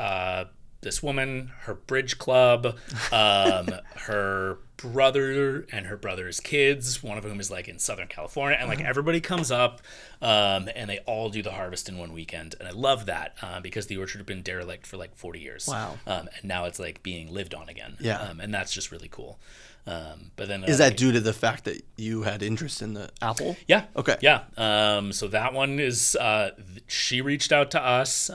this woman, her bridge club, her brother and her brother's kids, one of whom is like in Southern California, and like everybody comes up and they all do the harvest in one weekend. And I love that because the orchard had been derelict for like 40 years. Wow. And now it's like being lived on again. Yeah. And that's just really cool. But then Is that due to the fact that you had interest in the apple? Yeah. Okay. Yeah. So that one is she reached out to us, or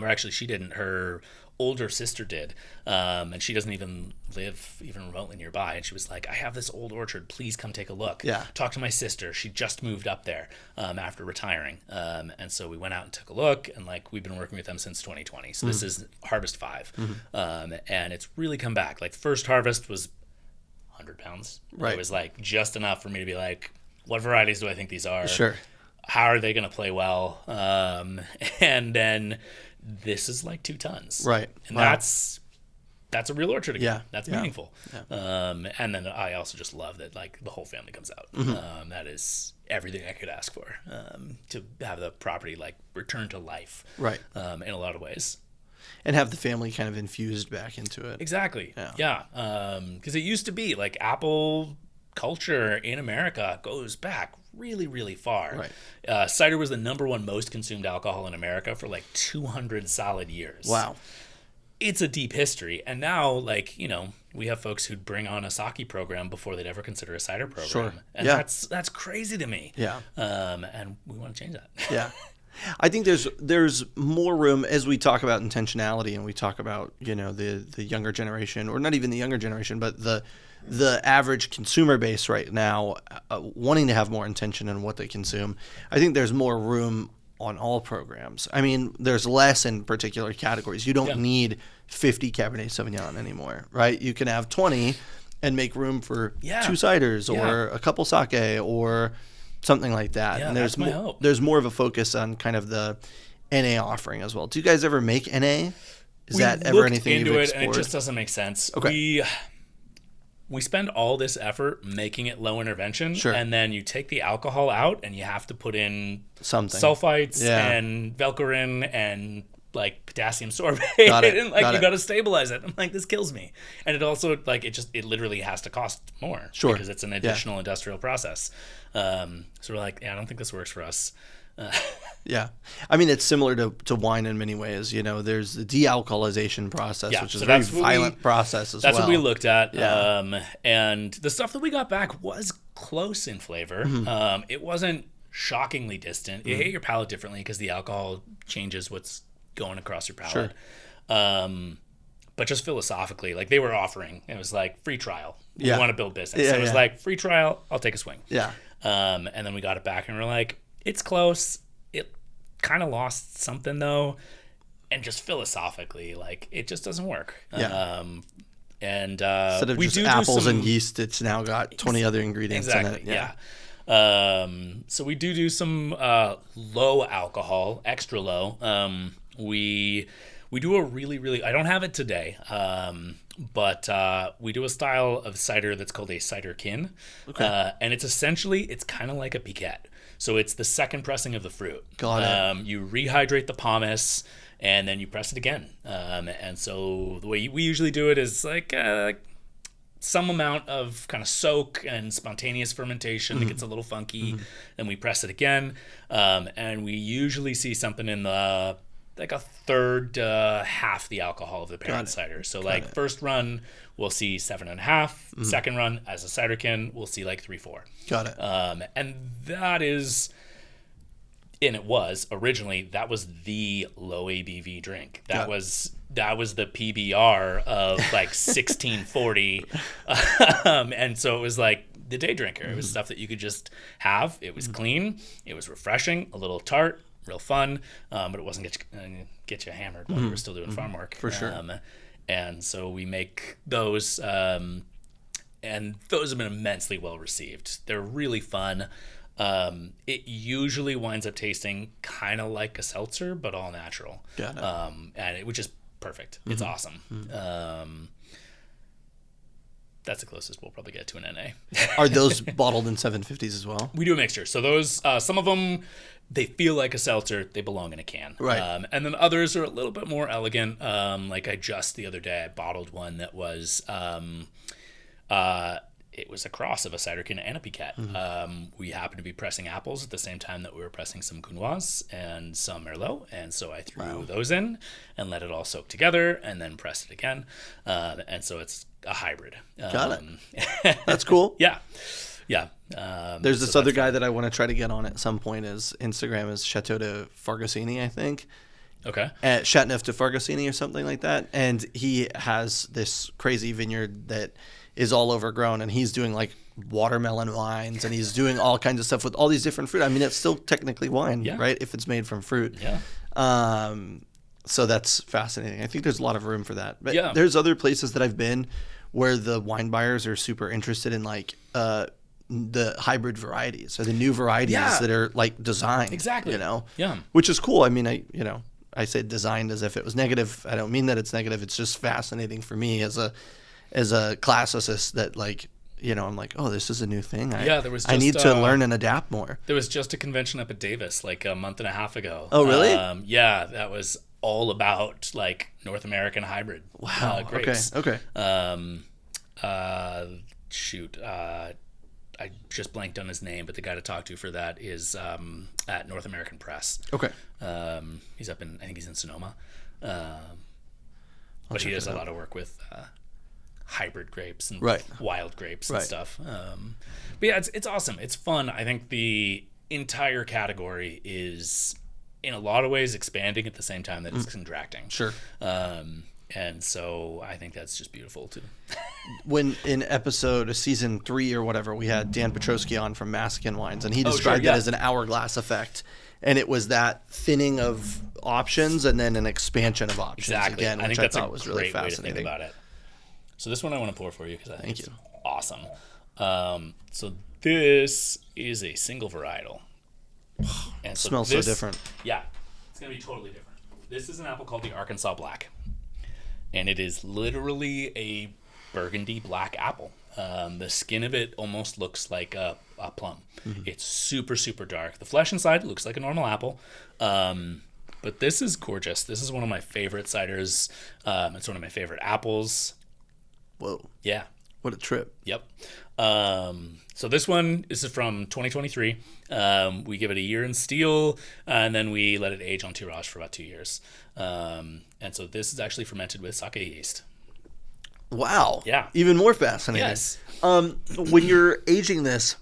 actually she didn't. Her older sister did, and she doesn't even live even remotely nearby, and she was like, I have this old orchard, please come take a look. Yeah. Talk to my sister, she just moved up there after retiring, and so we went out and took a look, and like we've been working with them since 2020, so this is harvest 5. And it's really come back. Like the first harvest was 100 pounds. Right. It was like just enough for me to be like, what varieties do I think these are? Sure. How are they going to play well? And then this is like 2 tons. Right. And Wow. that's a real orchard again. Yeah. That's Yeah. meaningful. Yeah. And then I also just love that like the whole family comes out. That is everything I could ask for, to have the property like return to life. Right. In a lot of ways. And have the family kind of infused back into it. Exactly. Yeah. Yeah. Because it used to be like apple culture in America goes back really, really far. Right. Cider was the #1 most consumed alcohol in America for like 200 solid years. Wow. It's a deep history. And now, like, we have folks who'd bring on a sake program before they'd ever consider a cider program. Sure. And Yeah. that's crazy to me. Yeah. And we want to change that. Yeah. I think there's more room as we talk about intentionality and we talk about, the younger generation, or not even the younger generation, but the average consumer base right now wanting to have more intention in what they consume. I think there's more room on all programs. I mean, there's less in particular categories. You don't need 50 Cabernet Sauvignon anymore, right? You can have 20 and make room for 2 ciders or a couple sake or something like that. Yeah, and that's my hope. There's more of a focus on kind of the NA offering as well. Do you guys ever make NA? Is that ever anything you've explored? And it just doesn't make sense. Okay. we spend all this effort making it low intervention, Sure. and then you take the alcohol out and you have to put in Something. sulfites Yeah. and Velcorin and like potassium sorbate Got it. and like Got you it. got to stabilize it. I'm like, this kills me. And it also like it literally has to cost more Sure. because it's an additional industrial process. So we're like, yeah, I don't think this works for us. Yeah. I mean, it's similar to wine in many ways. You know, there's the dealcoholization process, Yeah, which is so a very that's what violent process as That's well. what we looked at. Yeah. And the stuff that we got back was close in flavor. Mm-hmm. It wasn't shockingly distant. You hit your palate differently because the alcohol changes what's going across your palate. Sure. But just philosophically, like they were offering, it was like free trial. We Yeah. want to build business. Yeah, So it was yeah. like free trial, I'll take a swing. Yeah. And then we got it back and we're like, it's close. It kind of lost something though. And just philosophically, like it just doesn't work. Yeah. And Instead of we just do apples some, and yeast, it's now got 20 other ingredients exactly, in it. yeah. So we do some low alcohol, extra low. We do a really I don't have it today, but we do a style of cider that's called a cider kin. Okay. And it's kind of like a piquette. So it's the second pressing of the fruit. Got it. You rehydrate the pomace and then you press it again. And so the way we usually do it is like some amount of kind of soak and spontaneous fermentation. It gets a little funky. Then we press it again. And we usually see something in the like a third half the alcohol of the parent cider. So like first run, we'll see 7.5. Second run as a ciderkin, we'll see like 3-4. Got it. And that is, and it was originally, that was the low ABV drink. That was the PBR of like 1640. And so it was like the day drinker. It was stuff that you could just have. It was clean. It was refreshing, a little tart, real fun, but it wasn't get you hammered while we were still doing farm work. For sure. And so we make those, and those have been immensely well received. They're really fun. It usually winds up tasting kind of like a seltzer, but all natural. Got it. Which is perfect. It's awesome. That's the closest we'll probably get to an NA. Are those bottled in 750s as well? We do a mixture. So those, some of them, they feel like a seltzer. They belong in a can. Right. And then others are a little bit more elegant. Like the other day, I bottled one that was, it was a cross of a cider can and a piquette. We happened to be pressing apples at the same time that we were pressing some Counoise and some Merlot. And so I threw those in and let it all soak together and then pressed it again. And so it's a hybrid. Got it. That's cool. Yeah. Yeah. There's this other guy that I want to try to get on at some point. His Instagram is Chateau de Fargasini, I think. Okay. At Chateauneuf de Fargasini or something like that. And he has this crazy vineyard that is all overgrown, and he's doing like watermelon wines, and he's doing all kinds of stuff with all these different fruit. I mean, it's still technically wine, right? If it's made from fruit. Yeah. So that's fascinating. I think there's a lot of room for that. But Yeah. there's other places that I've been where the wine buyers are super interested in like the hybrid varieties or the new varieties that are like designed. Exactly. You know? Yeah. Which is cool. I mean, I say designed as if it was negative. I don't mean that it's negative. It's just fascinating for me as a classicist that like, I'm like, oh, this is a new thing. I need to learn and adapt more. There was just a convention up at Davis like a month and a half ago. Oh, really? Yeah, that was all about like North American hybrid grapes. Okay. I just blanked on his name, but the guy to talk to for that is at North American Press. Okay. He's I think he's in Sonoma. But he does a lot of work with hybrid grapes and wild grapes and stuff. But yeah, it's awesome. It's fun. I think the entire category is in a lot of ways expanding at the same time that it's contracting. Sure. And so I think that's just beautiful too. When in season 3 or whatever, we had Dan Petrosky on from Massican Wines, and he described it as an hourglass effect. And it was that thinning of options and then an expansion of options again, which I thought was really fascinating. Way to think about it. So this one I want to pour for you because I think it's awesome. So this is a single varietal. And so smells so different. Yeah, it's going to be totally different. This is an apple called the Arkansas Black. And it is literally a burgundy black apple. The skin of it almost looks like a plum. It's super, super dark. The flesh inside looks like a normal apple. But this is gorgeous. This is one of my favorite ciders. It's one of my favorite apples. Whoa. Yeah. What a trip. Yep. So this is from 2023. We give it a year in steel, and then we let it age on tirage for about 2 years. And so this is actually fermented with sake yeast. Wow. Yeah. Even more fascinating. Yes. When you're aging this,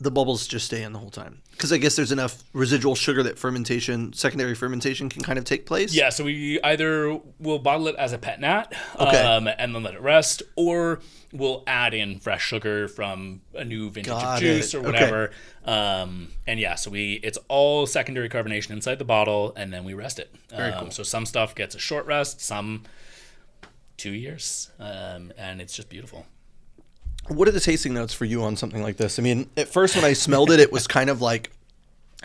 the bubbles just stay in the whole time. Because I guess there's enough residual sugar that secondary fermentation can kind of take place. Yeah, so we either will bottle it as a pet nat, Okay. and then let it rest, or we'll add in fresh sugar from a new vintage Got of juice it. or whatever. And yeah, so it's all secondary carbonation inside the bottle, and then we rest it. Very cool. So some stuff gets a short rest, some 2 years, and it's just beautiful. What are the tasting notes for you on something like this? I mean, at first when I smelled it, it was kind of like,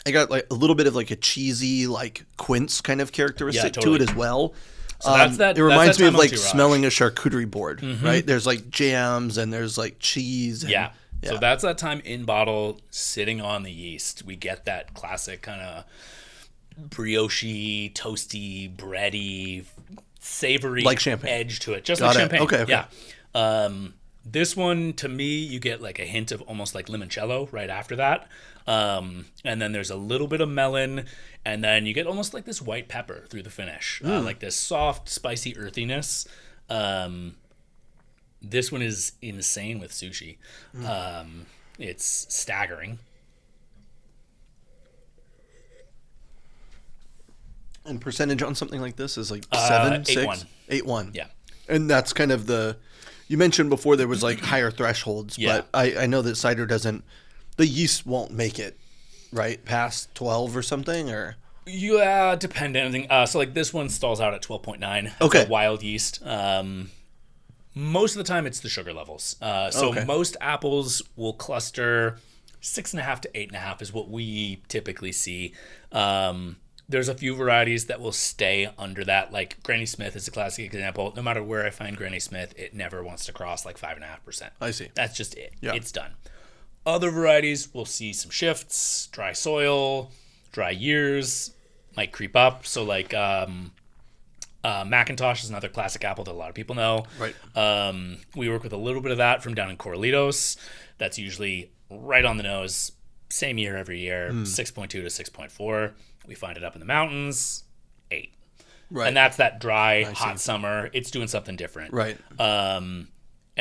I got like a little bit of like a cheesy, like quince kind of characteristic to it as well. So that's that. It reminds me of like tirage. smelling a charcuterie board, right? There's like jams and there's like cheese. And, Yeah. So that's that time in bottle sitting on the yeast. We get that classic kind of brioche, toasty, bready, savory Like champagne. edge to it. Just Got like it. champagne. Okay. Yeah. This one, to me, you get like a hint of almost like limoncello right after that. And then there's a little bit of melon, and then you get almost like this white pepper through the finish. Like this soft, spicy earthiness. This one is insane with sushi. It's staggering. And percentage on something like this is like 7, 6? 8-1. 8-1. Yeah. And that's kind of you mentioned before there was like higher thresholds, Yeah. but I know that cider the yeast won't make it, right? Past 12 or something, or? Yeah, depending. So like this one stalls out at 12.9. Okay. It's a wild yeast. Most of the time it's the sugar levels. So Okay. most apples will cluster 6.5 to 8.5 is what we typically see. There's a few varieties that will stay under that. Like Granny Smith is a classic example. No matter where I find Granny Smith, it never wants to cross like 5.5%. I see. That's just it. Yeah. It's done. Other varieties will see some shifts, dry soil, dry years, might creep up. So like Macintosh is another classic apple that a lot of people know. Right. We work with a little bit of that from down in Corralitos. That's usually right on the nose. Same year every year, 6.2 to 6.4. We find it up in the mountains, 8. Right. And that's that dry, hot summer. It's doing something different. Right. And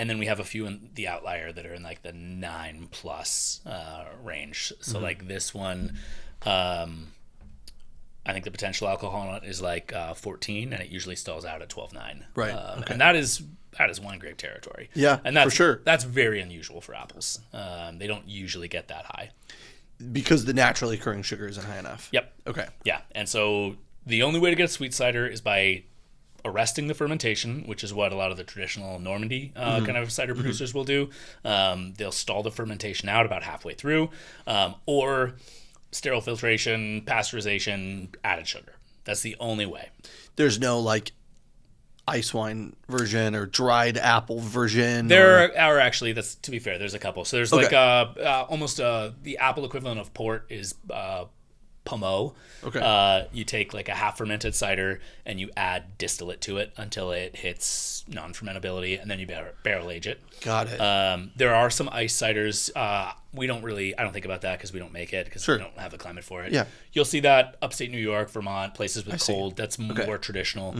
then we have a few in the outlier that are in like the 9+ range. So like this one, I think the potential alcohol on it is like 14, and it usually stalls out at 12.9. Right. And that is wine grape territory. Yeah, and that's for sure. That's very unusual for apples. They don't usually get that high. Because the naturally occurring sugar isn't high enough. Yep. Okay. Yeah, and so the only way to get sweet cider is by arresting the fermentation, which is what a lot of the traditional Normandy kind of cider producers will do. They'll stall the fermentation out about halfway through, or sterile filtration, pasteurization, added sugar. That's the only way. There's no like ice wine version or dried apple version. There are actually, that's to be fair, there's a couple. So there's Okay. like almost the apple equivalent of port is Pommeau. Okay. You take like a half fermented cider and you add distillate to it until it hits non-fermentability, and then you barrel age it. Got it. There are some ice ciders. I don't think about that because we don't make it because we don't have the climate for it. Yeah. You'll see that upstate New York, Vermont, places with cold. That's Okay. more traditional.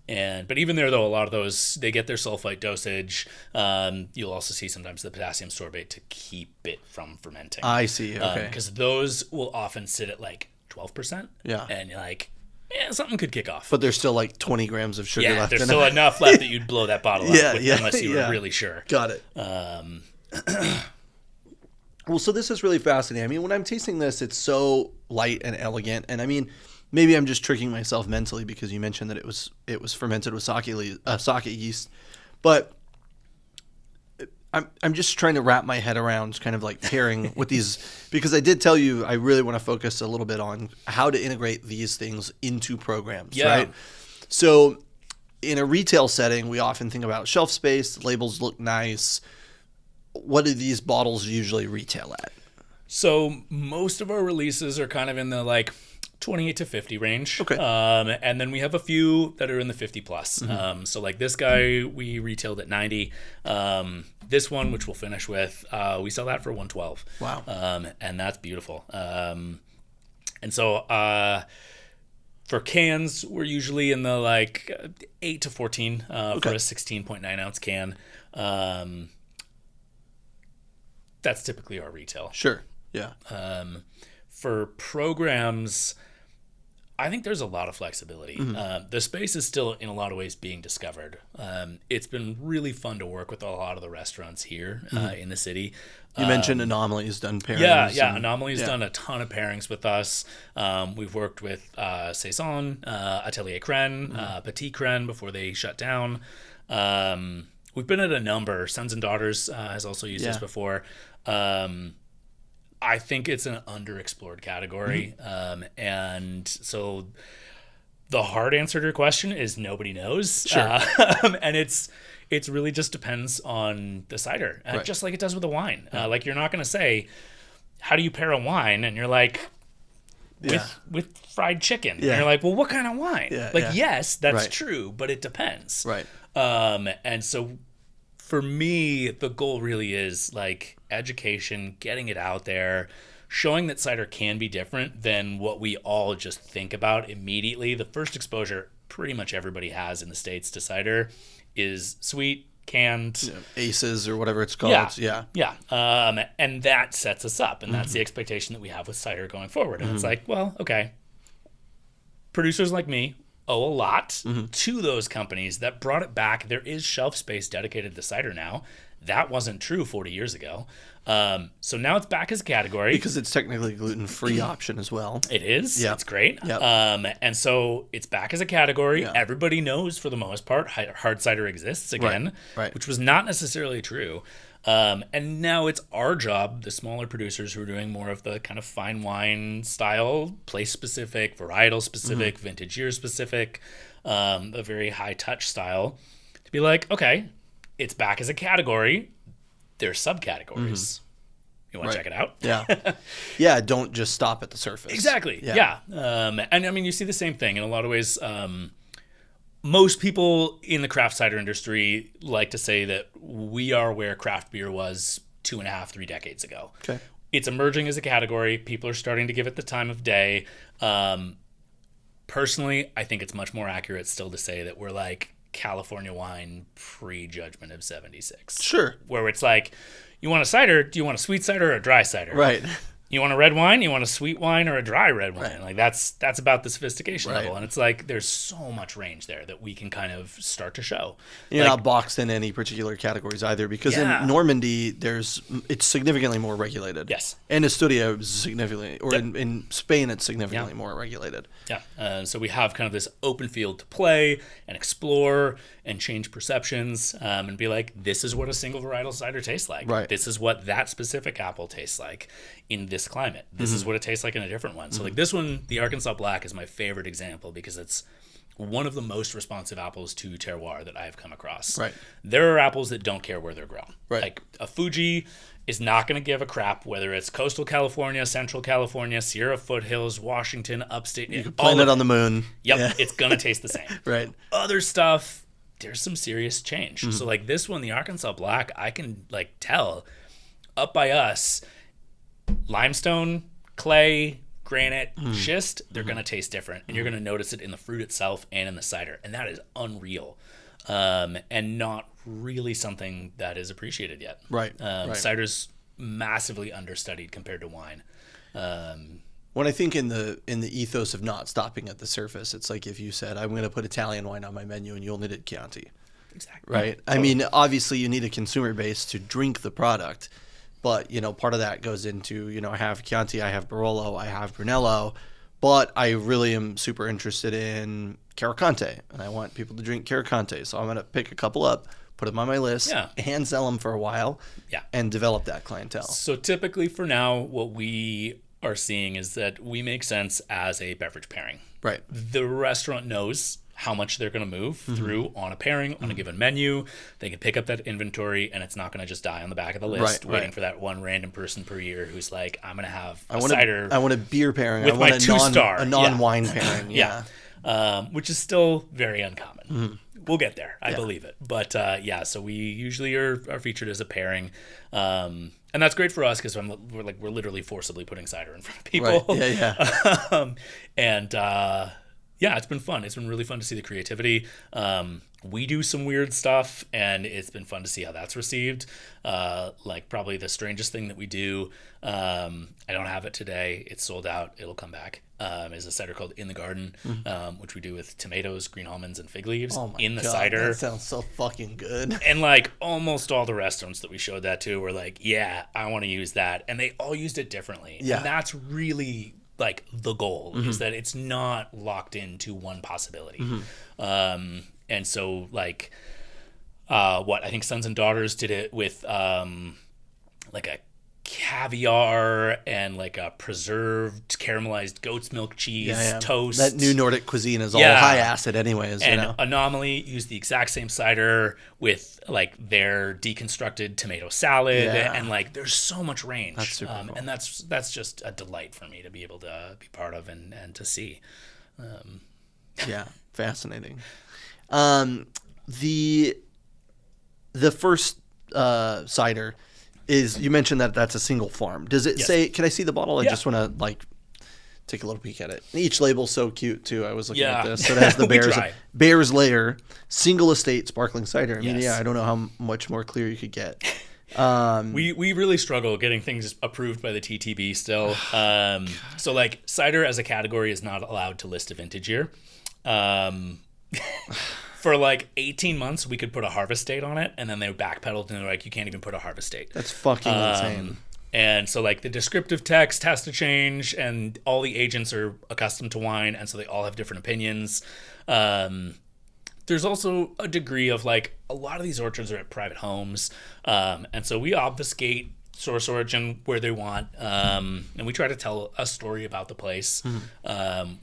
But even there, though, a lot of those, they get their sulfite dosage. You'll also see sometimes the potassium sorbate to keep it from fermenting. I see. Okay. Because those will often sit at like 12%. Yeah. And you're like, something could kick off. But there's still like 20 grams of sugar left there's in still it. enough left that you'd blow that bottle up with, Yeah, unless you yeah. were really sure. Got it. Well, so this is really fascinating. I mean, when I'm tasting this, it's so light and elegant. And I mean, maybe I'm just tricking myself mentally because you mentioned that it was fermented with sake yeast. But I'm just trying to wrap my head around kind of like pairing with these, because I did tell you I really want to focus a little bit on how to integrate these things into programs, Yeah. right? So in a retail setting, we often think about shelf space, the labels look nice. What do these bottles usually retail at? So most of our releases are kind of in the like 28 to 50 range. Okay. And then we have a few that are in the 50 plus. So like this guy, we retailed at 90. This one, which we'll finish with, we sell that for 112. Wow. And that's beautiful. And so for cans, we're usually in the like 8 to 14 for a 16.9 ounce can. That's typically our retail. Sure. Yeah. For programs, I think there's a lot of flexibility. The space is still, in a lot of ways, being discovered. It's been really fun to work with a lot of the restaurants here in the city. You mentioned Anomaly's done pairings. Yeah. Anomaly's done a ton of pairings with us. We've worked with Saison, Atelier Cren, Petit Cren before they shut down. We've been at a number. Sons and Daughters has also used us before. I think it's an underexplored category. And so the hard answer to your question is nobody knows. Sure. And it's really just depends on the cider, just like it does with a wine. Like you're not going to say, how do you pair a wine? And you're like, with fried chicken. And you're like, well, what kind of wine? Yes, that's true, but it depends. Right. And so for me, the goal really is like education, getting it out there, showing that cider can be different than what we all just think about immediately. The first exposure pretty much everybody has in the States to cider is sweet, canned. Aces or whatever it's called. Yeah. And that sets us up. And that's the expectation that we have with cider going forward. And it's like, well, okay. Producers like me owe a lot to those companies that brought it back. There is shelf space dedicated to cider now. That wasn't true 40 years ago. So now it's back as a category. Because it's technically a gluten-free option as well. It is. Yep. It's great. Yep. And so it's back as a category. Yeah. Everybody knows, for the most part, hard cider exists again, Right. which was not necessarily true. And now it's our job, the smaller producers who are doing more of the kind of fine wine style, place-specific, varietal-specific, vintage year-specific, a very high-touch style, to be like, okay, it's back as a category. There's subcategories. You want to check it out? Yeah. Yeah, don't just stop at the surface. Exactly. Yeah. And I mean, you see the same thing in a lot of ways. Most people in the craft cider industry like to say that we are where craft beer was 2.5, 3 decades ago. Okay. It's emerging as a category. People are starting to give it the time of day. Personally, I think it's much more accurate still to say that we're like California wine pre-Judgment of 76. Sure. Where it's like, you want a cider? Do you want a sweet cider or a dry cider? Right. You want a red wine? You want a sweet wine or a dry red wine? Right. Like that's about the sophistication Right. level. And it's like there's so much range there that we can kind of start to show. You're Like, not boxed in any particular categories either, because Yeah. in Normandy, it's significantly more regulated. Yes. And Estudia is significantly, or in Spain, it's significantly more regulated. Yeah. So we have kind of this open field to play and explore and change perceptions and be like, this is what a single varietal cider tastes like. Right. This is what that specific apple tastes like in this climate. This is what it tastes like in a different one. So like this one, the Arkansas Black, is my favorite example because it's one of the most responsive apples to terroir that I have come across. Right. There are apples that don't care where they're grown. Right. Like a Fuji is not going to give a crap whether it's coastal California, central California, Sierra foothills, Washington, upstate. You can plant it on the moon. Yep, Yeah. it's going to taste the same. Right. Other stuff, there's some serious change. So like this one, the Arkansas Black, I can like tell up by us, limestone, clay, granite, schist, they're going to taste different. And you're going to notice it in the fruit itself and in the cider. And that is unreal. And not really something that is appreciated yet. Right. Right. Cider's massively understudied compared to wine. When I think in the ethos of not stopping at the surface, it's like if you said, I'm going to put Italian wine on my menu and you only did Chianti. Exactly. Right. I mean, obviously you need a consumer base to drink the product, but part of that goes into, I have Chianti, I have Barolo, I have Brunello, but I really am super interested in Caricante and I want people to drink Caricante. So I'm going to pick a couple up, put them on my list, hand sell them for a while, and develop that clientele. So typically for now, what we are seeing is that we make sense as a beverage pairing. Right. The restaurant knows how much they're going to move through on a pairing, on a given menu. They can pick up that inventory, and it's not going to just die on the back of the list, waiting for that one random person per year who's like, I'm going to have cider. I want a beer pairing. With I want my a 2-star. a non-wine pairing. Yeah. Which is still very uncommon. We'll get there. I believe it. But so we usually are featured as a pairing. And that's great for us because we're literally forcibly putting cider in front of people. Right. Yeah. It's been fun. It's been really fun to see the creativity. We do some weird stuff, and it's been fun to see how that's received. Like probably the strangest thing that we do, I don't have it today. It's sold out. It'll come back. Is a cider called In the Garden, which we do with tomatoes, green almonds, and fig leaves in the cider. That sounds so fucking good. And like almost all the restaurants that we showed that to were like, yeah, I want to use that. And they all used it differently. Yeah. And that's really like the goal, is that it's not locked into one possibility. And so like I think Sons and Daughters did it with like a caviar and like a preserved caramelized goat's milk cheese toast. That new Nordic cuisine is all high acid anyways. And Anomaly used the exact same cider with like their deconstructed tomato salad. And like there's so much range. That's super cool. And that's just a delight for me to be able to be part of and to see. Yeah, fascinating. The first cider is, you mentioned that that's a single farm. Does it say, can I see the bottle? I just want to like take a little peek at it. Each label's so cute too. I was looking at this. So it has the Bear's Lair single estate sparkling cider. I mean, I don't know how much more clear you could get. We really struggle getting things approved by the TTB still. So like cider as a category is not allowed to list a vintage year. For like 18 months, we could put a harvest date on it, and then they backpedaled and they're like, you can't even put a harvest date. That's fucking insane. And so like the descriptive text has to change, and all the agents are accustomed to wine, and so they all have different opinions. There's also a degree of like, a lot of these orchards are at private homes, and so we obfuscate source origin where they want, and we try to tell a story about the place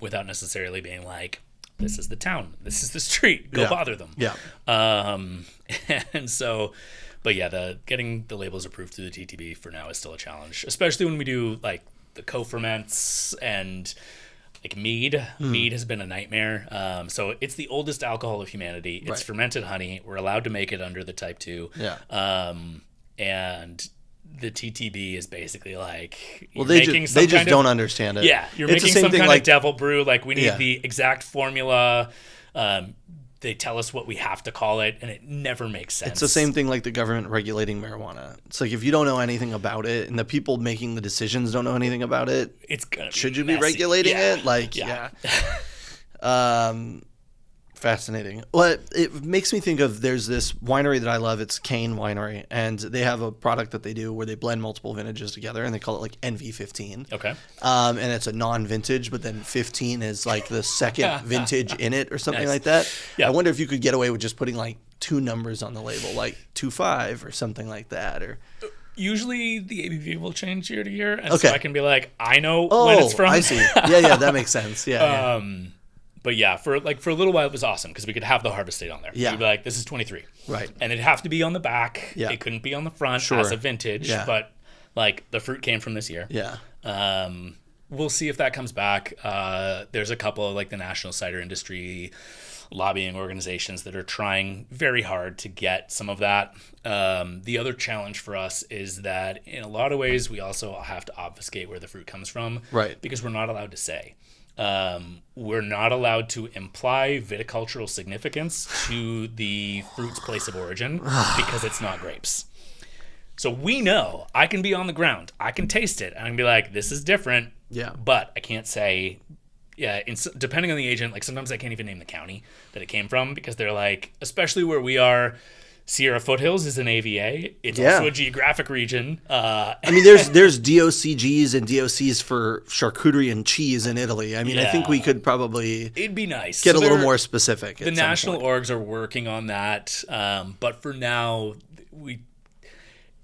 without necessarily being like, this is the town, this is the street, go bother them. And so, but yeah, getting the labels approved through the TTB for now is still a challenge, especially when we do like the co-ferments and like mead. Mead has been a nightmare. So it's the oldest alcohol of humanity. It's fermented honey. We're allowed to make it under the type 2. And the TTB is basically like, they just don't understand it. Yeah, you're making some kind of devil brew. Like we need the exact formula. They tell us what we have to call it, and it never makes sense. It's the same thing like the government regulating marijuana. It's like, if you don't know anything about it, and the people making the decisions don't know anything about it, it's gonna should you be regulating it? Like, fascinating. Well, it makes me think of, there's this winery that I love. It's Cane Winery, and they have a product that they do where they blend multiple vintages together, and they call it like NV15. Okay. And it's a non-vintage, but then 15 is like the second vintage in it or something like that. Yeah. I wonder if you could get away with just putting like 2 numbers on the label, like 25 or something like that, or. Usually the ABV will change year to year, and so I can be like, I know when it's from. I see. Yeah, that makes sense. Yeah. But yeah, for a little while it was awesome because we could have the harvest date on there. Yeah. We'd be like, this is 23. Right. And it'd have to be on the back. Yeah. It couldn't be on the front as a vintage. Yeah. But like the fruit came from this year. Yeah. We'll see if that comes back. There's a couple of like the national cider industry lobbying organizations that are trying very hard to get some of that. The other challenge for us is that in a lot of ways we also have to obfuscate where the fruit comes from. Right. Because we're not allowed to say. We're not allowed to imply viticultural significance to the fruit's place of origin because it's not grapes. So we know, I can be on the ground, I can taste it, and I can be like, this is different. Yeah. But I can't say, depending on the agent, like sometimes I can't even name the county that it came from because they're like, especially where we are, Sierra Foothills is an AVA. It's also a geographic region. I mean, there's DOCGs and DOCs for charcuterie and cheese in Italy. I mean, I think we could probably it'd be nice get a little more specific. The national orgs are working on that, but for now,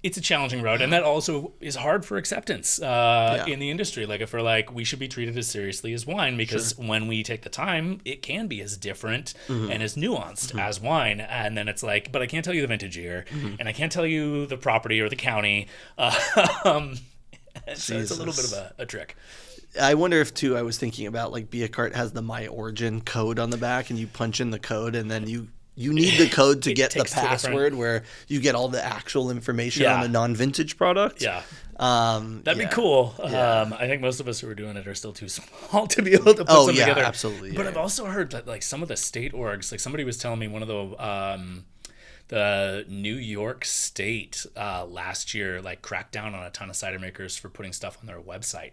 it's a challenging road, and that also is hard for acceptance in the industry. Like if we're like, we should be treated as seriously as wine, because when we take the time, it can be as different and as nuanced as wine. And then it's like, but I can't tell you the vintage year, and I can't tell you the property or the county. So it's a little bit of a trick. I wonder if too, I was thinking about like Be a Cart has the My Origin code on the back, and you punch in the code, and then you need the code to get the password where you get all the actual information on the non-vintage product. Yeah. That'd be cool. I think most of us who are doing it are still too small to be able to put something together. Absolutely. But I've also heard that like some of the state orgs, like somebody was telling me one of the New York State last year like cracked down on a ton of cider makers for putting stuff on their website.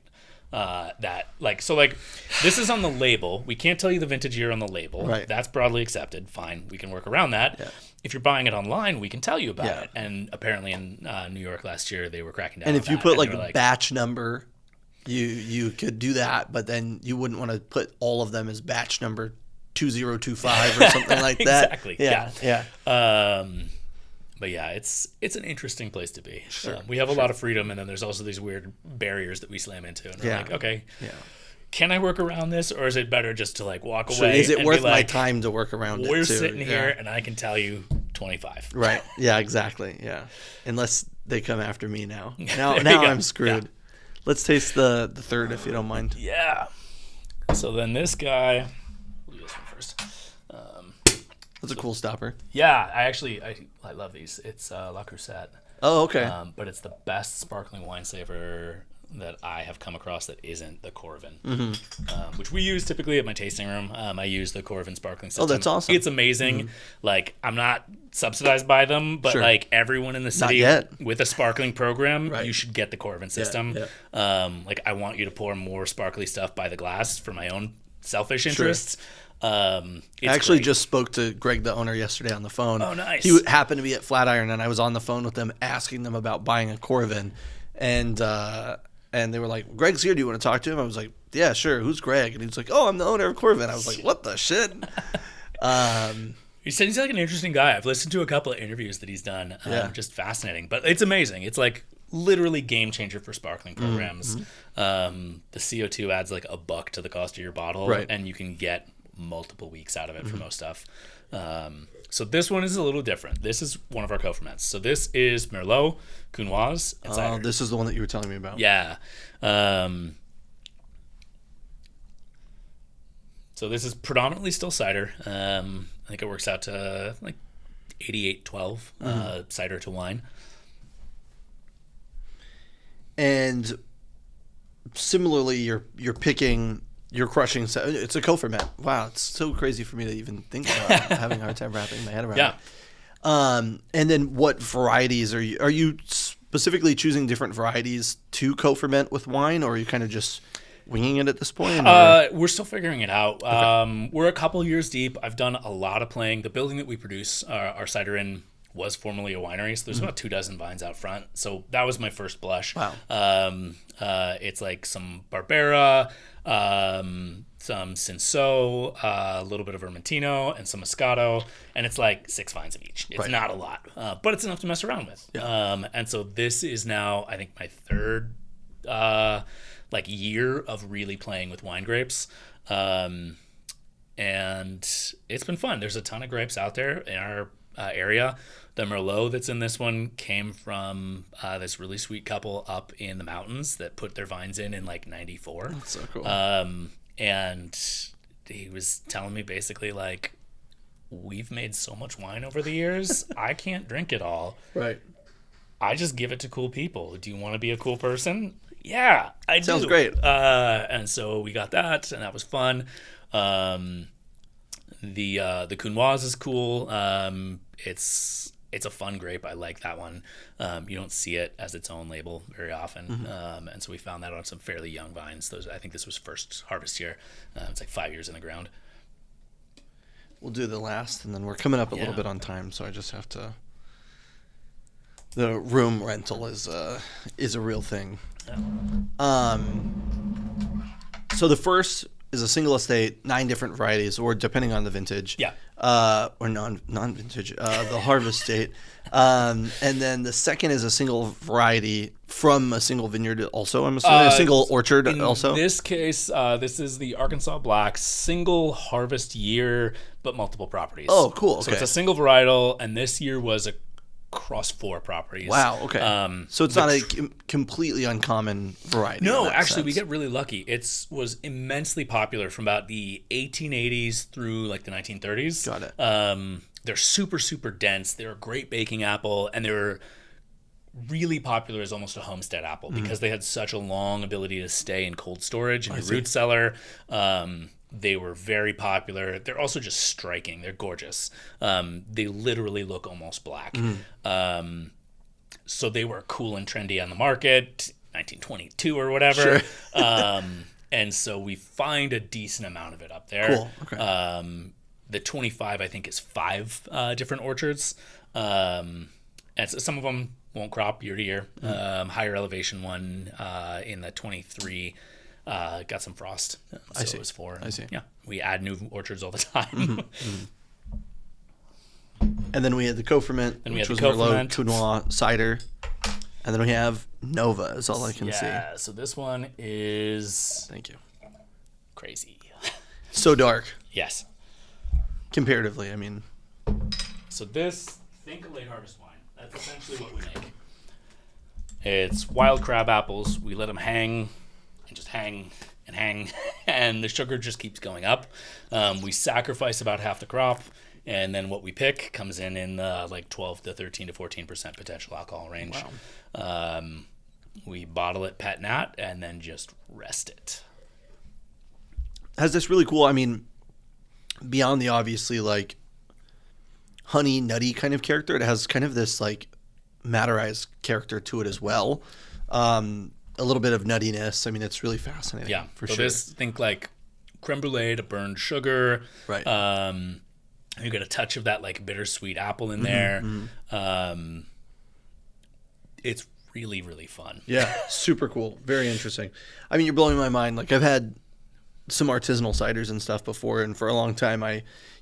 This is on the label. We can't tell you the vintage year on the label. Right. That's broadly accepted. Fine. We can work around that. Yeah. If you're buying it online, we can tell you about it. And apparently in New York last year, they were cracking down on that. And if you put like a batch number, you could do that, but then you wouldn't want to put all of them as batch number 2025 or something like that. Exactly. Yeah. But yeah, it's an interesting place to be. Sure, we have a lot of freedom, and then there's also these weird barriers that we slam into. And we're like, okay, can I work around this, or is it better just to like walk away? Is it worth my time to work around it? We're sitting here, and I can tell you 25. Right. Yeah. Exactly. Yeah. Unless they come after me now. Now I'm screwed. Yeah. Let's taste the third, if you don't mind. Yeah. So then this guy. We'll do this one first. That's a cool stopper. Yeah, I love these. It's La Crusette. Oh, okay. But it's the best sparkling wine flavor that I have come across that isn't the Corvin, which we use typically at my tasting room. I use the Corvin sparkling system. Oh, that's awesome. It's amazing. Like, I'm not subsidized by them, but like everyone in the city with a sparkling program, you should get the Corvin system. Yeah. Like, I want you to pour more sparkly stuff by the glass for my own selfish interests. I actually just spoke to Greg, the owner, yesterday on the phone. Oh, nice. He happened to be at Flatiron, and I was on the phone with them asking them about buying a Corvin, and they were like, "Greg's here. Do you want to talk to him?" I was like, "Yeah, sure. Who's Greg?" And he was like, "Oh, I'm the owner of Corvin." I was like, "What the shit?" He said he's like an interesting guy. I've listened to a couple of interviews that he's done. Just fascinating. But it's amazing. It's like literally game changer for sparkling programs. The CO2 adds like $1 to the cost of your bottle, and you can get multiple weeks out of it for most stuff. So this one is a little different. This is one of our co-ferments. So this is Merlot, Counoise, and Cider. This is the one that you were telling me about. Yeah. So this is predominantly still cider. I think it works out to like 88-12 cider to wine. And similarly, you're crushing. It's a co-ferment. Wow, it's so crazy for me to even think about it. I'm having a hard time wrapping my head around it. And then what varieties are you specifically choosing different varieties to co-ferment with wine, or are you kind of just winging it at this point? We're still figuring it out. Okay. We're a couple years deep. I've done a lot of playing. The building that we produce our cider in was formerly a winery, so there's about 24 vines out front. So that was my first blush. Wow. It's like some Barbera, some Cinsault, a little bit of Vermentino, and some Moscato, and it's like 6 vines of each. It's not a lot, but it's enough to mess around with. Yeah. And so this is now, I think, my third year of really playing with wine grapes. And it's been fun. There's a ton of grapes out there in our area. The Merlot that's in this one came from this really sweet couple up in the mountains that put their vines in like 94. That's so cool. And he was telling me basically like, we've made so much wine over the years, I can't drink it all. Right. I just give it to cool people. Do you want to be a cool person? Yeah, I do. Sounds great. And so we got that, and that was fun. The Counoise is cool. It's a fun grape. I like that one. You don't see it as its own label very often. And so we found that on some fairly young vines. I think this was first harvest year. It's like 5 years in the ground. We'll do the last, and then we're coming up a little bit on time, so I just have to. The room rental is a real thing. Yeah. So the first is a single estate, 9 different varieties, or depending on the vintage. Yeah. or non-vintage, the harvest date. And then the second is a single variety from a single vineyard also, I'm assuming, a single orchard also? In this case, this is the Arkansas Black, single harvest year, but multiple properties. Oh, cool. Okay. So it's a single varietal, and this year was across 4 properties. Wow, okay. So it's not a completely uncommon variety. No, actually, we get really lucky. It was immensely popular from about the 1880s through like the 1930s. Got it. They're super, super dense. They're a great baking apple, and they're really popular as almost a homestead apple because they had such a long ability to stay in cold storage in your root cellar. They were very popular. They're also just striking. They're gorgeous. They literally look almost black. So they were cool and trendy on the market, 1922 or whatever. Sure. And so we find a decent amount of it up there. Cool. Okay. The 25, I think, is 5 different orchards. And so some of them won't crop year to year. Higher elevation one in the 23 got some frost. So it was 4. I see. Yeah, we add new orchards all the time. And then we had the co-ferment, which was Merlot, Counois, cider. And then we have Nova is all I can see. Yeah, so this one is... Thank you. Crazy. So dark. Yes. Comparatively, I mean. So this, think a late harvest wine. That's essentially what we make. It's wild crab apples. We let them hang and just hang and hang, and the sugar just keeps going up. We sacrifice about half the crop, and then what we pick comes in the like 12 to 13 to 14% potential alcohol range. Wow. We bottle it pet nat and then just rest it. Has this really cool, I mean, beyond the obviously like honey nutty kind of character, it has kind of this like matterized character to it as well. A little bit of nuttiness. I mean, it's really fascinating. Yeah, for so sure. This, think like creme brulee to burned sugar. Right. You get a touch of that like bittersweet apple in there. It's really, really fun. Yeah, super cool. Very interesting. I mean, you're blowing my mind. Like I've had some artisanal ciders and stuff before, and for a long time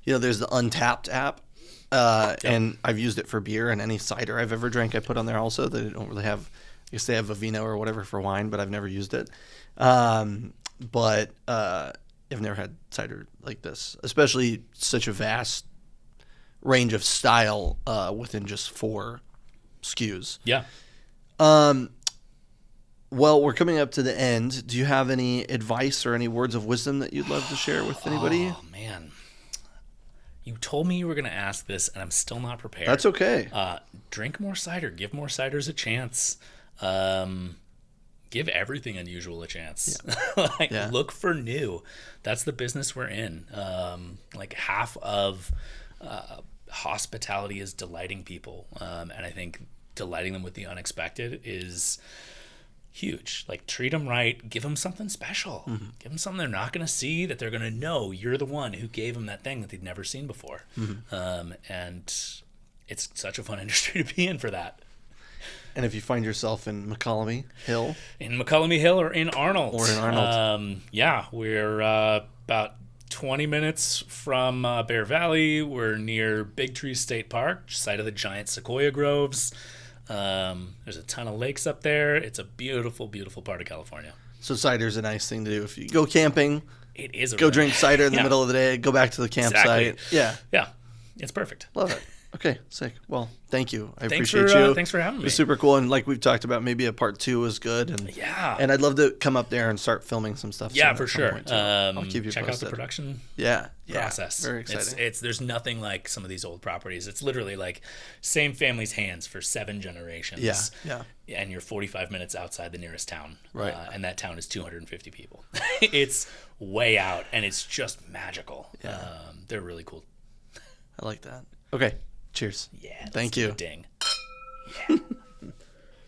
there's the Untapped app. And I've used it for beer, and any cider I've ever drank I put on there also. They don't really have, I guess they have a vino or whatever for wine, but I've never used it. But I've never had cider like this, especially such a vast range of style within just 4 SKUs. Yeah. Well, we're coming up to the end. Do you have any advice or any words of wisdom that you'd love to share with anybody? Oh, man. You told me you were going to ask this, and I'm still not prepared. That's okay. Drink more cider. Give more ciders a chance. Give everything unusual a chance. Yeah. Look for new. That's the business we're in. Like half of hospitality is delighting people. And I think delighting them with the unexpected is huge. Like treat them right. Give them something special. Give them something they're not going to see, that they're going to know you're the one who gave them that thing that they'd never seen before. And it's such a fun industry to be in for that. And if you find yourself in McCollum Hill. In McCollum Hill or in Arnold. Yeah, we're about 20 minutes from Bear Valley. We're near Big Tree State Park, site of the giant sequoia groves. There's a ton of lakes up there. It's a beautiful, beautiful part of California. So cider's a nice thing to do. If you go camping, it is. Drink cider in the middle of the day. Go back to the campsite. Exactly. Yeah, it's perfect. Love it. Okay, sick. Well, thank you. I appreciate you. Thanks for having me. It was super cool, and like we've talked about, maybe a part 2 is good. And and I'd love to come up there and start filming some stuff. Yeah, for sure. I'll keep you check posted. out the production. Process. Very exciting. It's there's nothing like some of these old properties. It's literally like same family's hands for 7 generations. Yeah. And you're 45 minutes outside the nearest town. Right. And that town is 250 people. It's way out, and it's just magical. Yeah. They're really cool. I like that. Okay. Cheers. Yeah. Thank you. Ding. Yeah.